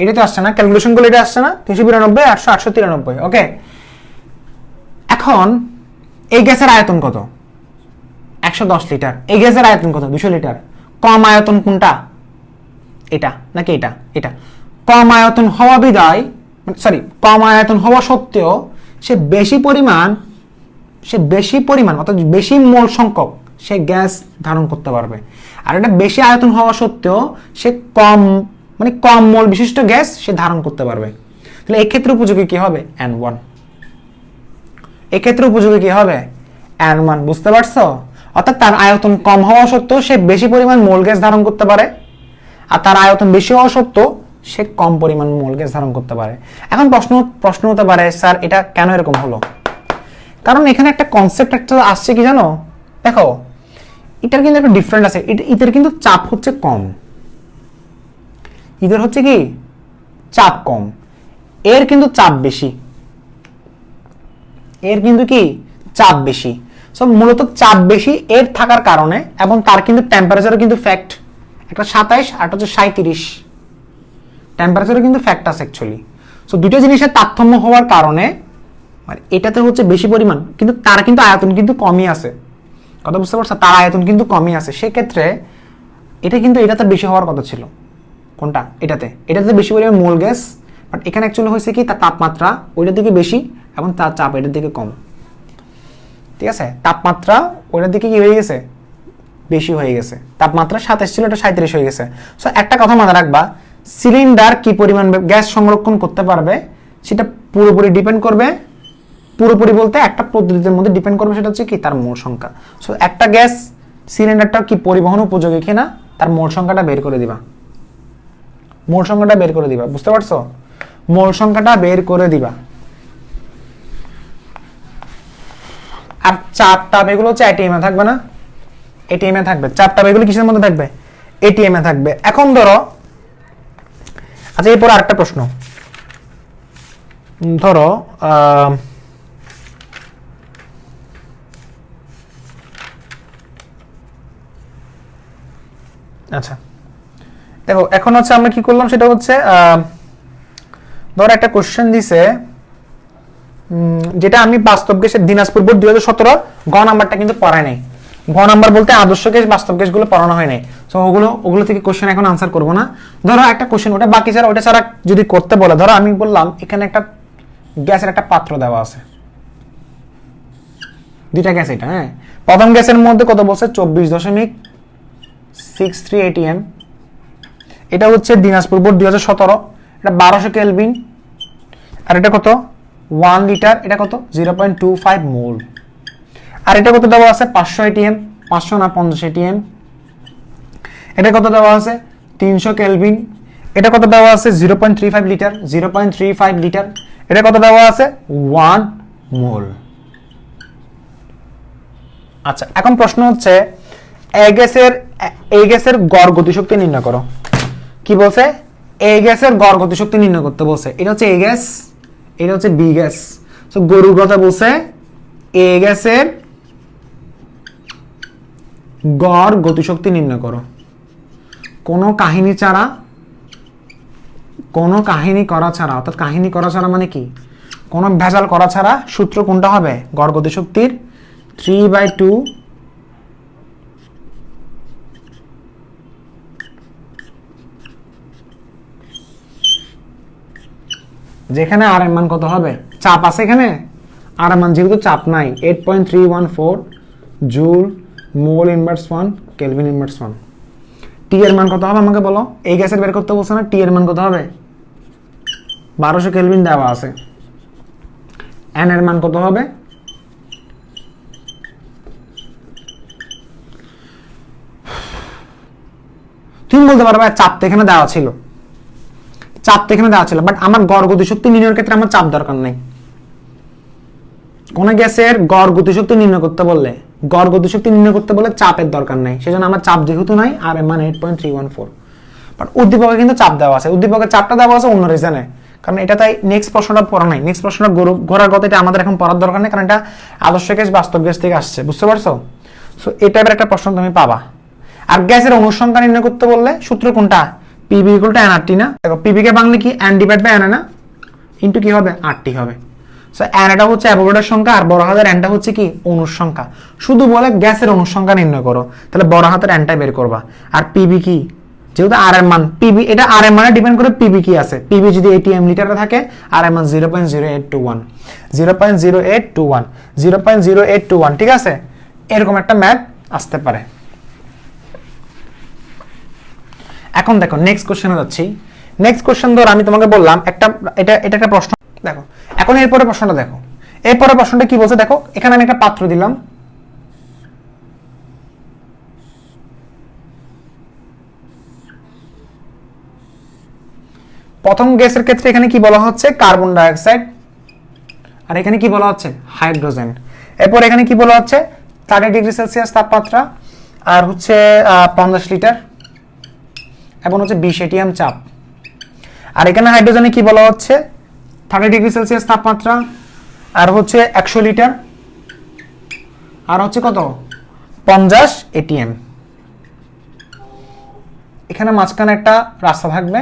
এটা তো আসছে না? ক্যালকুলেশন করলে এটা আসছে না? 392 893। ওকে, এখন এই গ্যাসের আয়তন কত? 110 লিটার। এই গ্যাসের আয়তন কত? 200 লিটার। কম আয়তন কোনটা? এটা নাকি এটা? এটা কম আয়তন হওয়া বিদায়, কম আয়তন হওয়া সত্ত্বেও সে বেশি পরিমাণ অর্থাৎ বেশি মোল সংখ্যক সে গ্যাস ধারণ করতে পারবে। আর এটা বেশি আয়তন হওয়া সত্ত্বেও সে কম মোল বিশিষ্ট গ্যাস সে ধারণ করতে পারবে। তাহলে এই ক্ষেত্রে উপযোগী কি হবে? N1। এই ক্ষেত্রে উপযোগী কি হবে? N1। বুঝতে পারছো? অর্থাৎ তার আয়তন কম হওয়া সত্ত্বেও সে বেশি পরিমাণ মোল গ্যাস ধারণ করতে পারে, আর তার আয়তন বেশি হওয়া সত্ত্বেও সে কম পরিমাণ মোল গ্যাস ধারণ করতে পারে। এখন প্রশ্ন হতে পারে, স্যার এটা কেন এরকম হলো? কারণ এখানে একটা কনসেপ্ট একটা আসছে কি জানো? দেখো, এটার কিন্তু একটা ডিফারেন্ট আছে। এদের কিন্তু চাপ হচ্ছে কম। এদের হচ্ছে কি? চাপ কম। এর কিন্তু চাপ বেশি। এর কিন্তু কি? চাপ বেশি। সো মূলত চাপ বেশি এর থাকার কারণে, এবং তার কিন্তু টেম্পারেচারও কিন্তু ফ্যাক্ট। একটা 27 আর একটা হচ্ছে 37 টেম্পারেচারও কিন্তু ফ্যাক্ট আছে অ্যাকচুয়ালি। সো দুটো জিনিসের তারতম্য হওয়ার কারণে মানে এটাতে হচ্ছে বেশি পরিমাণ, কিন্তু তার কিন্তু আয়তন কিন্তু কমই আছে। কথা বুঝতে পারছো? তার আয়তন কিন্তু কমই আছে। সেক্ষেত্রে এটা কিন্তু এটাতে বেশি হওয়ার কথা ছিল। কোনটা? এটাতে বেশি পরিমাণ মোল গ্যাস, বাট এখানে অ্যাকচুয়ালি হয়েছে কি তার তাপমাত্রা ওইটার দিকে বেশি এবং তার চাপ এটার দিকে কম। ঠিক আছে, তাপমাত্রা ওইটার দিকে কি হয়ে গেছে? বেশি হয়ে গেছে। তাপমাত্রা 27 ছিল, এটা 37 হয়ে গেছে। সো একটা কথা মনে রাখবা, সিলিন্ডার কি পরিমাণ গ্যাস সংরক্ষণ করতে পারবে সেটা পুরোপুরি ডিপেন্ড করবে, পুরোপুরি বলতে একটা পদ্ধতির মধ্যে ডিপেন্ড করবে, সেটা হচ্ছে কি তার মোল সংখ্যা। সো একটা গ্যাস সিলিন্ডারটা কি পরিবহন উপযোগী কিনা তার মোল সংখ্যাটা বের করে দিবা। মোল সংখ্যাটা বের করে দিবা। বুঝতে পারছো? মোল সংখ্যাটা বের করে দিবা। আর চাপটা এগুলো হচ্ছে এটিএম এ থাকবে না? এটিএম এ থাকবে। চাপটা এগুলো কিসের মধ্যে থাকবে? এটিএম এ থাকবে। এখন ধরো, আচ্ছা এরপর আরেকটা প্রশ্ন। ধরো আচ্ছা দেখো, এখন হচ্ছে আমরা কি করলাম সেটা হচ্ছে ধরো একটা কোশ্চেন দিছে, যেটা আমি বাস্তব গ্যাসের দিনাজপুর বোর্ড 2017 গ নাম্বারটা কিন্তু পড়াই নাই। গ নাম্বার বলতে আদর্শ গ্যাস বাস্তব গ্যাসগুলো পড়ানো হয় নাই। সো ওগুলো থেকে কোশ্চেন এখন আনসার করব না। ধরো একটা কোশ্চেন, ওটা বাকি ছাড়া ওটা ছাড়া যদি করতে বলে, ধরো আমি বললাম এখানে একটা গ্যাসের একটা পাত্র দেওয়া আছে, দুইটা গ্যাস। এটা হ্যাঁ, প্রথম গ্যাসের মধ্যে কত বলছে? 24.63 ATM। এটা হচ্ছে দিনাজপুর বোর্ড 2017, এটা 1200 কেলভিন। আর এটা কত? 1 লিটার। এটা কত? 0.25 মোল। আর এটা কত দেওয়া আছে 500 এটিএম, 500 না 50 এটিএম। এটা কত দেওয়া আছে 300 কেলভিন। এটা কত দেওয়া আছে 0.35 লিটার, 0.35 লিটার। এটা কত দেওয়া আছে 1 মোল। আচ্ছা, এখন প্রশ্ন হচ্ছে এই গ্যাসের গড় গতিশক্তি নির্ণয় করো। কি বলছে? এই গ্যাসের গড় গতিশক্তি নির্ণয় করতে বলছে। এটা হচ্ছে এ গ্যাস, এটা হচ্ছে বি গ্যাস। সো গরুর কথা বলছে এ গ্যাসের গড় গতিশক্তি নির্ণয় করো। কোনো কাহিনী ছাড়া, কোনো কাহিনী করা ছাড়া, অর্থাৎ কাহিনী করা ছাড়া মানে কি, কোনো ভেজাল করা ছাড়া সূত্র কোনটা হবে? গড় গতিশক্তির 3/2 যেখানে আর এর মান কত হবে? চাপ আছে এখানে, আর এর মান যেহেতু চাপ নাই, 8.314 joule mole inverse 1 kelvin inverse 1। T এর মান কত হবে আমাকে বলো? এই গ্যাসের বের করতে বলছে না, টি এর মান কত হবে? 1200 কেলভিন দেওয়া আছে। এন এর মান কত হবে? তুমি বলতে পারবে চাপ তো এখানে দেওয়া ছিল, চাপ তো এখানে দেওয়া ছিল, বাট আমার গড় গতিশক্তি নির্ণয়ের ক্ষেত্রে আমার চাপ দরকার নেই। কোন গ্যাসের গড় গতিশক্তি নির্ণয় করতে বললে, গড় গতিশক্তি নির্ণয় করতে বলে চাপের দরকার নাই, সেজন্য আমার চাপ যেহেতু নাই আর এর মান 8.314। বাট উদ্দীপকে কিন্তু চাপ দেওয়া আছে, উদ্দীপকের চাপটা দেওয়া আছে অন্য রিজনে, কারণ এটা তাই নেক্সট প্রশ্নটা পড়া নাই। নেক্সট প্রশ্নটা ঘোরার কথা, এটা আমাদের এখন পড়ার দরকার নেই, কারণ এটা আদর্শ গ্যাস বাস্তব গ্যাস থেকে আসছে, বুঝতে পারছো? সো এই টাইপের একটা প্রশ্ন তুমি পাবা। আর গ্যাসের অনুসংখ্যা নির্ণয় করতে বললে সূত্র কোনটা? পিবি ইকুয়াল টু এনআরটি না? দেখো পিবি কে বাংলা কি? এন ডিভাইড বাই এন না, ইনটু কি হবে? আরটি হবে। সো এন এটা হচ্ছে অ্যাভোগাড্রোর সংখ্যা, আর বড় হাতের এনটা হচ্ছে কি? অণুর সংখ্যা। শুধু বলে গ্যাসের অনুসংখ্যা নির্ণয় করো, তাহলে বড় হাতের এনটা বের করবা। আর পিবি কি? যেহেতু আর এর মান পিবি, এটা আর এর মানে ডিপেন্ড করে পিবি কি আছে। পিবি যদি এটিএম লিটারে থাকে, আর এর মান 0.0821, 0.0821, 0.0821, ঠিক আছে? এরকম একটা ম্যাথ আসতে পারে। এখন দেখো নেক্সট কোশ্চেনে যাচ্ছি। নেক্সট কোশ্চেন ধর আমি তোমাকে বললাম একটা, এটা একটা প্রশ্ন। দেখো এখন এরপরে প্রশ্নটা দেখো, এরপরে প্রশ্নটা কি বলছে দেখো। এখানে আমি একটা পাত্র দিলাম, প্রথম গ্যাসের ক্ষেত্রে এখানে কি বলা হচ্ছে? Carbon dioxide. আর এখানে কি বলা হচ্ছে? হাইড্রোজেন। এরপর এখানে কি বলা হচ্ছে? 30 ডিগ্রি সেলসিয়াস তাপমাত্রা, আর হচ্ছে 50 লিটার, এবং হচ্ছে 20 এটিএম চাপ। আর এখানে হাইড্রোজেনে কি বলা হচ্ছে? 30 ডিগ্রি সেলসিয়াস তাপমাত্রা, আর হচ্ছে 100 লিটার, আর হচ্ছে কত? 50 এটিএম। এখানে মাঝখানে একটা রাস্তা থাকবে,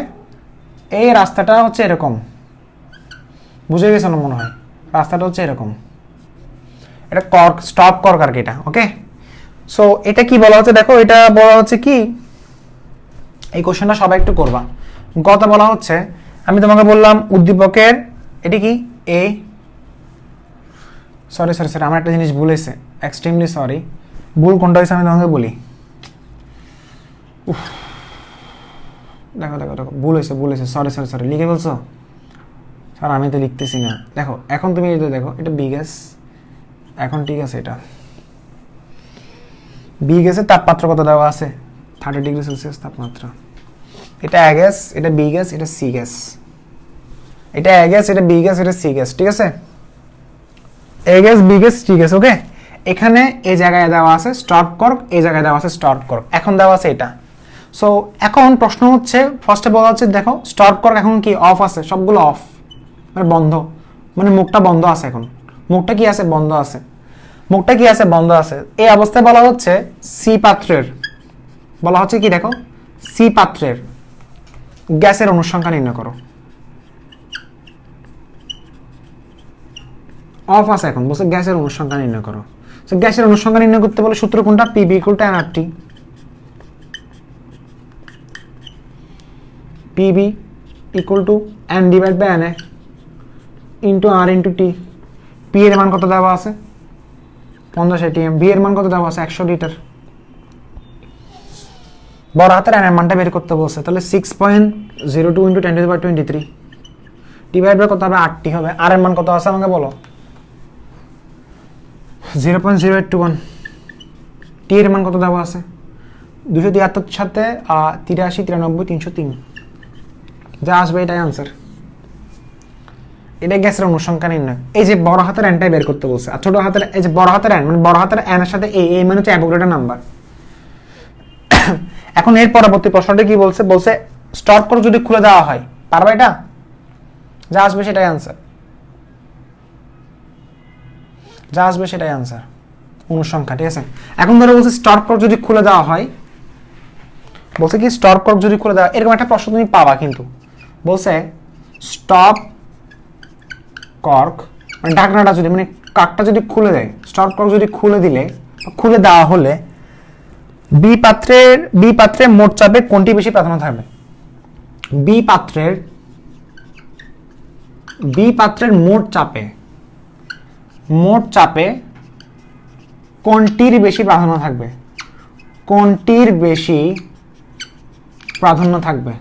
এই রাস্তাটা হচ্ছে এরকম, বুঝে গেছো না মনে হয়? রাস্তাটা হচ্ছে এরকম, এটা কর্ক, স্টপ কর্ক আর কি এটা, ওকে? সো এটা কি বলা হচ্ছে দেখো, এটা বলা হচ্ছে কি, এই কোশ্চেনটা সবাই একটু করবা। গত বলা হচ্ছে, আমি তোমাকে বললাম উদ্দীপকের, এটি কি? এ, সরি সরি সরি, আমার একটা জিনিস ভুল হয়েছে, এক্সট্রিমলি সরি। ভুল কোনটা হয়েছে আমি তোমাকে বলি। দেখো দেখো দেখো, ভুল হয়েছে, সরি সরি সরি, লিখে বলছো স্যার? আমি তো লিখতেছি না। দেখো এখন তুমি এটা দেখো, এটা বি গ্যাস, এখন ঠিক আছে। এটা বি গ্যাসের তাপমাত্রা কত দেওয়া আছে? 30 ডিগ্রি সেলসিয়াস তাপমাত্রা। এটা এ গ্যাস, এটা বি গ্যাস, এটা সি গ্যাস। এটা এ গ্যাস, এটা বি গ্যাস, এটা সি গ্যাস, ঠিক আছে? A gas, B gas, C gas, okay? এখানে এই জায়গায় দেওয়া আছে স্টপ কর্ক, এই জায়গায় দেওয়া আছে স্টপ কর্ক, এখন দেওয়া আছে এটা। সো এখন প্রশ্ন হচ্ছে, ফার্স্টে বলা হচ্ছে দেখো স্টপ কর্ক এখন কি? অফ আছে, সবগুলো অফ, মানে বন্ধ, মানে মুখটা বন্ধ আছে। এখন মুখটা কি আছে? বন্ধ আছে। মুখটা কি আছে? বন্ধ আছে। এই অবস্থায় বলা হচ্ছে সি পাত্রের, বলা হচ্ছে কি দেখো, সি পাত্রের গ্যাসের অনুসংখ্যা নির্ণয় করো। অফ আছে এখন, বলছে গ্যাসের অনুসংখ্যা নির্ণয় করো। সো গ্যাসের অনুসংখ্যা নির্ণয় করতে বলে সূত্র কোনটা? PV equal to NRT. PV equal to N divide by N into R into T. P এর মান কত দেওয়া আছে? 50 এটিএম। বি এর মান কত দেওয়া আছে? 100 লিটার। বড় হাতের এন এর মানটা বের করতে বলছে, তাহলে 6.02 ইন্টু 10⁻23 ডিভাইড বাই কত হবে? 8টি হবে। আর এর মান কত আছে আমাকে বলো? 0.0821 টি এর মান কত দেওয়া আছে 273 সাথে 83 93 303 যা আসবে এটাই आंसर এটা গ্যাসের অনুসংখ্যা নির্ণয় এই যে বড় হাতের এনটাই বের করতে বলছে আর ছোট হাতের এই যে বড় হাতের এন মানে বড় হাতের এন এর সাথে এই মানে হচ্ছে অ্যাভোগাড্রো নাম্বার এখন এর পরবর্তী প্রশ্নটা কি বলছে বলছে স্টপ করে যদি খুলে দেওয়া হয় পারবে এটা যা আসবে সেটাই आंसर যা আসবে সেটাই आंसर অনুসংখ্যা ঠিক আছে এখন ধরো বলছে স্টপ করে যদি খুলে দেওয়া হয় বলছে কি স্টপ করে যদি খুলে দেওয়া এরকম একটা প্রশ্ন তুমি পাবা কিন্তু বলছে স্টপ কর্ক মানে ঢাকনাটা যদি মানে কাকটা যদি খুলে দেয় স্টপ কর্ক যদি খুলে দিলে খুলে দেওয়া হলে বি পাত্রের মোট চাপে কোনটি বেশি প্রাধান্য থাকবে বি পাত্রের মোট চাপে কোনটির বেশি প্রাধান্য থাকবে কোনটির বেশি প্রাধান্য থাকবে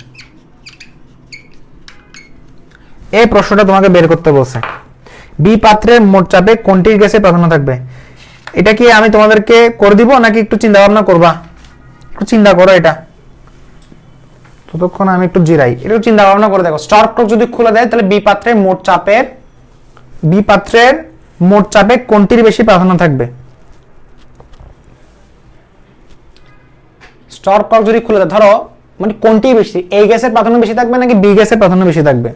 এই প্রশ্নটা তোমাকে বের করতে বলছে বি পাত্রের মোট চাপে কোনটির গ্যাসে প্রাধান্য থাকবে এটা কি আমি তোমাদেরকে করে দিব নাকি একটু চিন্তা ভাবনা করবা একটু চিন্তা করো এটা ততক্ষণ আমি একটু জিরাই একটু চিন্তা ভাবনা করে দেখো স্টপ কর্ক যদি খুলে দেয় তাহলে বি পাত্রের মোট চাপে কোনটির বেশি প্রাধান্য থাকবে স্টপ কর্ক যদি খুলে দেয় ধরো মানে কোনটি বেশি এই গ্যাসের প্রাধান্য বেশি থাকবে নাকি বি গ্যাসের প্রাধান্য বেশি থাকবে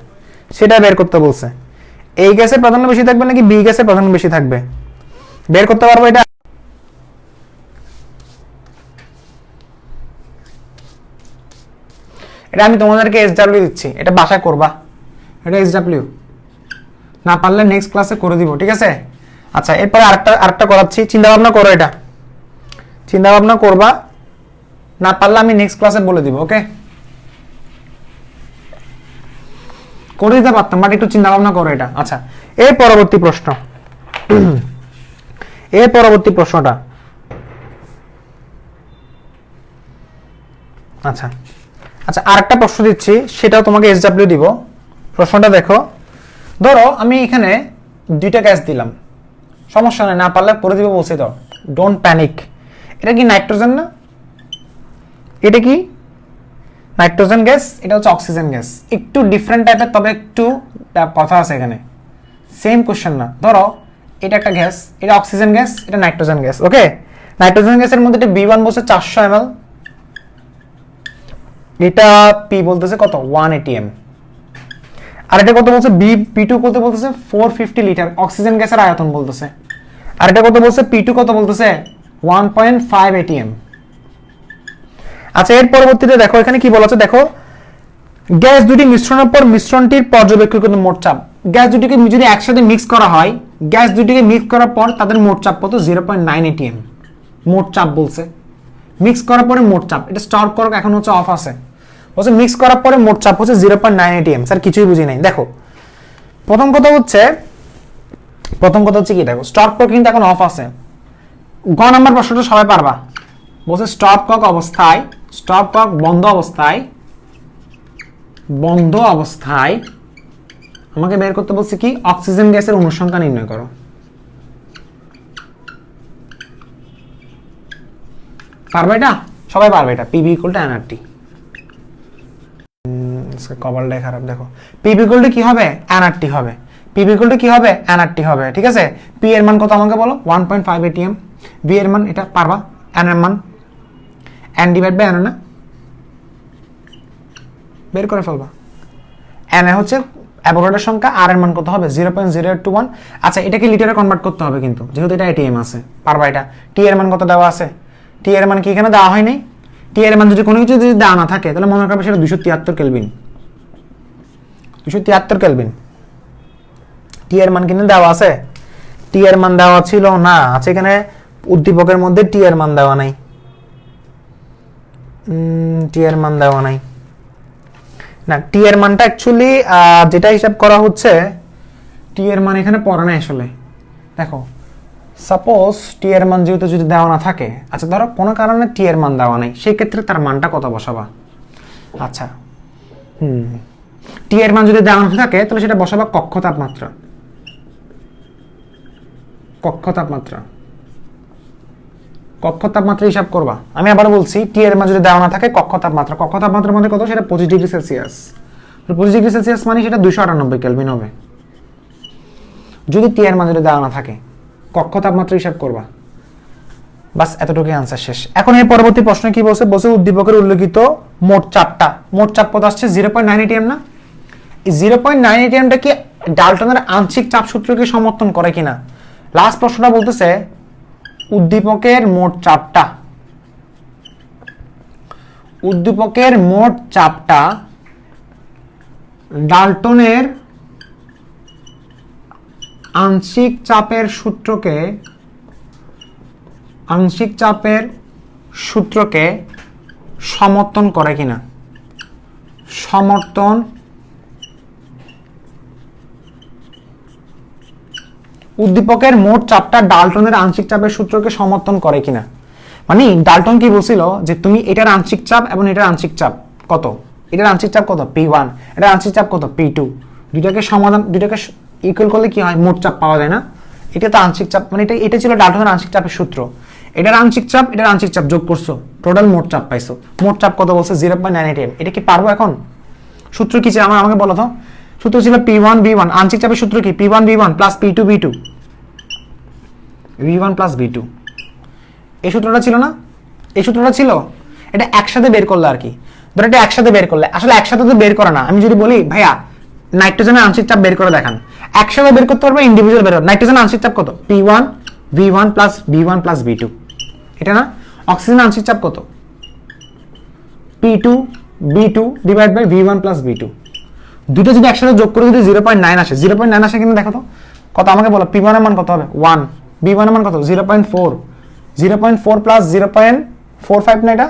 সেটা বের করতে বলছে এই গ্যাসের প্রাধান্য বেশি থাকবে নাকি বি গ্যাসের প্রাধান্য বেশি থাকবে বের করতে পারবো এটা এটা আমি তোমাদেরকে এসডব্লিউ দিচ্ছি এটা বাসায় করবা এটা এসডব্লিউ না পারলে নেক্সট ক্লাসে করে দিব ঠিক আছে আচ্ছা এরপর আরেকটা করাচ্ছি চিন্তা ভাবনা করো এটা চিন্তা ভাবনা করবা না পারলে আমি নেক্সট ক্লাসে বলে দিব ওকে করে দিতে পারতাম বাট একটু চিন্তা ভাবনা করো এটা আচ্ছা এই পরবর্তী প্রশ্নটা আচ্ছা আচ্ছা আরেকটা প্রশ্ন দিচ্ছি সেটাও তোমাকে এসডব্লিউ দিব প্রশ্নটা দেখো ধরো আমি এখানে দুইটা গ্যাস দিলাম সমস্যা নেই না পারলে পরে দিব বলছি তো ডোন্ট প্যানিক এটা কি নাইট্রোজেন না এটা কি নাইট্রোজেন গ্যাস এটা হচ্ছে অক্সিজেন গ্যাস একটু ডিফারেন্ট টাইপের তবে একটু কথা আছে এখানে সেম কোশ্চেন না ধরো এটা একটা গ্যাস এটা অক্সিজেন গ্যাস এটা নাইট্রোজেন গ্যাস ওকে নাইট্রোজেন গ্যাসের মধ্যে এটা B1 বলছে 400 ml এটা P বলতেছে কত 180 m আর এটা কত বলছে P2 কত বলতেছে 450 লিটার অক্সিজেন গ্যাসের আয়তন বলতেছে আর এটা কত বলছে P2 কত বলতেছে 1.5 atm আচ্ছা এর পরবর্তীতে দেখো এখানে কি বলা আছে দেখো গ্যাস দুটি মিশ্রণের পর মিশ্রণটির পর্যবেক্ষিত মোট চাপ গ্যাস দুটিকে যদি একসাথে মিক্স করা হয় গ্যাস দুটিকে মিক্স করার পর তাদের মোট চাপ কত 0.9 atm মোট চাপ বলছে মিক্স করার পরে মোট চাপ এটা স্টপ কর্ক এখন হচ্ছে অফ আছে বলছে মিক্স করার পরে মোট চাপ হচ্ছে 0.9 atm স্যার কিছুই বুঝি নাই দেখো প্রথম কথা হচ্ছে কি দেখো স্টপ কর্ক কিন্তু এখন অফ আছে গ নাম্বার প্রশ্নটা সবাই পারবা বলছে স্টপ কর্ক বন্ধ অবস্থায় আমাকে বের করতে বলছে কি অক্সিজেন গ্যাসের অনুসংখ্যা নির্ণয় করো পারবে এটা সবাই পারবে এটা PV = nRT কপালটাই খারাপ দেখো PV = কি হবে nRT হবে PV = কি হবে nRT হবে ঠিক আছে P এর মান কত আমাকে বলো 1.5 atm V এর মান এটা পারবা n এর মান n/n না বের করে ফেলবা n এ হচ্ছে অ্যাভোগাড্রোর সংখ্যা আর এর মান কত হবে 0.0821 আচ্ছা এটাকে লিটারে কনভার্ট করতে হবে কিন্তু যেহেতু এটা atm আছে পারবা এটা T এর মান কত দেওয়া আছে T এর মান কি এখানে দেওয়া হয় নাই T এর মান যদি কোনো কিছু যদি দেওয়া না থাকে তাহলে মনে রাখবে সেটা 273 কেলভিন 273 কেলভিন T এর মান কিন্তু দেওয়া আছে T এর মান দেওয়া ছিল না আছে এখানে উদ্দীপকের মধ্যে T এর মান দেওয়া নাই T এর মান দেওয়া নাই না T এর মানটা অ্যাকচুয়ালি যেটা হিসাব করা হচ্ছে T এর মান এখানে পড়ে না আসলে দেখো সাপোজ T এর মান যেহেতু যদি দেওয়া না থাকে আচ্ছা ধরো কোনো কারণে T এর মান দেওয়া নাই সেই ক্ষেত্রে তার মানটা কত বসাবা আচ্ছা T এর মান যদি দেওয়া না থাকে তাহলে সেটা বসাবা কক্ষ তাপমাত্রা কক্ষ তাপমাত্রা হিসাব করবা। আমি আবার বলছি টি এর মান যদি দেওয়া না থাকে কক্ষ তাপমাত্রার মধ্যে কত, সেটা 25 ডিগ্রি সেলসিয়াস। 25 ডিগ্রি সেলসিয়াস মানে সেটা 298 কেলভিন হবে। যদি টি এর মান যদি দেওয়া না থাকে কক্ষ তাপমাত্রা হিসাব করবা। বাস এতটুকুই আনসার শেষ। এখন এই পরবর্তী প্রশ্ন কি বলছে, বলছে উদ্দীপকের উল্লেখিত মোট চাপ কত আসছে 0.9 atm না? এই 0.9 atmটা কি ডাল্টনের আংশিক চাপ সূত্রকে সমর্থন করে কিনা। লাস্ট প্রশ্নটা বলতেছে উদ্দীপকের মোট চাপটা ডাল্টনের আংশিক চাপের সূত্রকে সমর্থন করে কিনা। উদ্দীপকের মোট চাপটা ডাল্টনের আংশিক চাপের সূত্রকে সমর্থন করে কিনা, মানে ডাল্টন কি বলছিল যে তুমি এটার আংশিক চাপ এবং এটার আংশিক চাপ কত, এটার আংশিক চাপ কত P1, এটার আংশিক চাপ কত P2, দুইটাকে ইকুয়াল করলে কি হয়, মোট চাপ পাওয়া যায় না। এটা তো আংশিক চাপ, মানে এটা ছিল ডাল্টনের আংশিক চাপের সূত্র। এটার আংশিক চাপ যোগ করছো, টোটাল মোট চাপ পাইছো। মোট চাপ কত বলছে 0.9 atm। এটা কি পারবো এখন? সূত্র কি ছিল আমাকে বলো তো। সূত্র ছিল P1 V1, আংশিক চাপের সূত্র কি P1 V1 plus P2 V2, V1 plus V2। এই সূত্রটা ছিল না? এই সূত্রটা ছিল, এটা একসাথে বের করলে আর কি। ধরো এটা একসাথে বের করলে, আসলে একসাথে তো বের করা না। আমি যদি বলি ভাইয়া নাইট্রোজেনের আংশিক চাপ বের করে দেখান, একসাথে বের করতে পারবে, ইন্ডিভিজুয়াল বের করবে। নাইট্রোজেনের আংশিক চাপ কত P1 V1 plus V1 plus V2, এটা না? অক্সিজেনের আংশিক চাপ কত P2 B2 divide by V1 plus V2। দুটো যদি একসাথে যোগ করে যদি 0.9 আসে, 0.9 আসে কিন্তু দেখো তো কত, আমাকে বলো P1 এর মান কত হবে 1, B1 এর মান কত 0.4, 0.4 প্লাস 0.45 না, এটা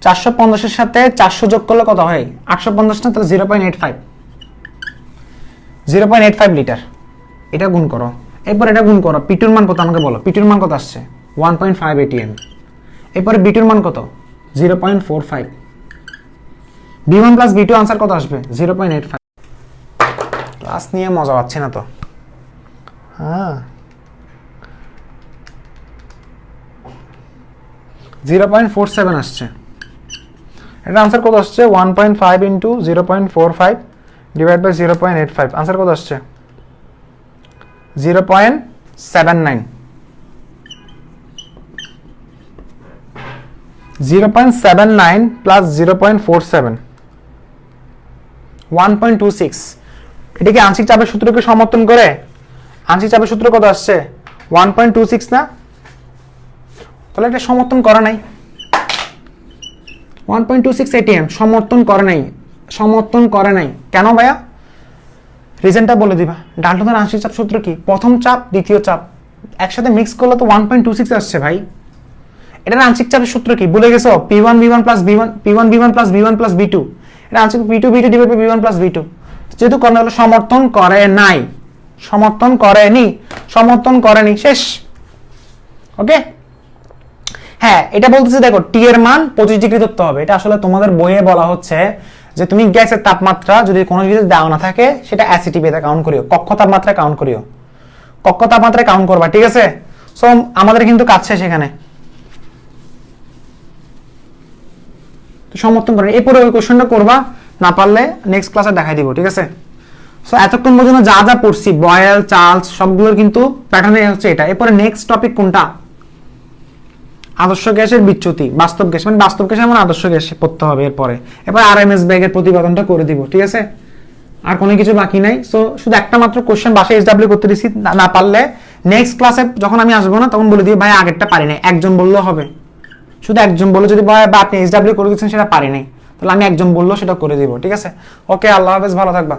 450 এর সাথে 400 যোগ করলে কত হয় 850 না, তাহলে 0.85 লিটার। এটা গুণ করো, এরপর এটা গুণ করো। P2 এর মান কত আমাকে বলো, P2 এর মান কত আসছে 1.5 atm। এরপরে B2 এর মান কত 0.45, B1 প্লাস B2 আনসার কত আসবে 0.85। ক্লাস নিয়ে মজা পাচ্ছি না তো। হ্যাঁ 0.47 আসছে। এটা আনসার কত আসছে 1.5 ইন্টু 0.45 ডিভাইড বাই 0.85, আনসার কত আসছে 0.79। 0.79 প্লাস 0.47 1.26। এটা কি আংশিক চাপের সূত্রকে সমর্থন করে? আংশিক চাপের সূত্র কত আসছে 1.26 না? তাহলে এটা সমর্থন করে নাই। 1.26 atm সমর্থন করে নাই। কেন ভাইয়া? রিজনটা বলে দিবা। ডাল্টনের আংশিক চাপ সূত্র কি, প্রথম চাপ দ্বিতীয় চাপ একসাথে মিক্স করলে তো 1.26 আসছে ভাই। এটার আংশিক চাপের সূত্র কি ভুলে গেছো? P1 V1 plus P1 V1 plus V1 plus V2। এটা আংশিক P2 V2 divide by V1 plus V2। যেহেতু কর্ণ হলো সমর্থন করেনি, শেষ। ওকে, হ্যাঁ এটা বলতেছে দেখো টি এর মান 25 ডিগ্রি ধরতে হবে। এটা আসলে তোমাদের বইয়ে বলা হচ্ছে যে তুমি গ্যাসের তাপমাত্রা যদি কোনো কিছু দেওয়া না থাকে সেটা অ্যাসিটিভিতে কাউন্ট করিও, কক্ষ তাপমাত্রায় কাউন্ট করবা, ঠিক আছে? সো আমাদের কিন্তু কাজ শেষ এখানে। সমর্থন করেন, এরপরে ওই কোশ্চেনটা করবা, না পারলে নেক্সট ক্লাসে দেখাই দিব, ঠিক আছে? সো এতক্ষণ পর্যন্ত যা যা পড়ছি বয়েল চার্লস সবগুলোর কিন্তু প্যাটার্ন হচ্ছে এটা। এরপরে নেক্সট টপিক কোনটা? আদর্শ গ্যাসের বিচ্যুতি, বাস্তব গ্যাস মানে বাস্তব গ্যাস এমন আদর্শ গ্যাস পড়তে হবে। এরপর আরএমএস ব্যাগের প্রতিবেদনটা করে দিব, ঠিক আছে? আর কোনো কিছু বাকি নাই। সো শুধু একটা মাত্র কোশ্চেন বাসায় এসডব্লিউ করতে দিছি, না পারলে নেক্সট ক্লাসে যখন আমি আসবো না তখন বলে দিই ভাই আগেরটা পারি নাই, একজন বললেও হবে। শুধু একজন বললো যদি ভাই বা আপনি এসডব্লিউ করে দিচ্ছেন সেটা পারি নাই, তাহলে আমি একজন বললো সেটা করে দিব, ঠিক আছে? ওকে, আল্লাহ হাফেজ, ভালো থাকবা।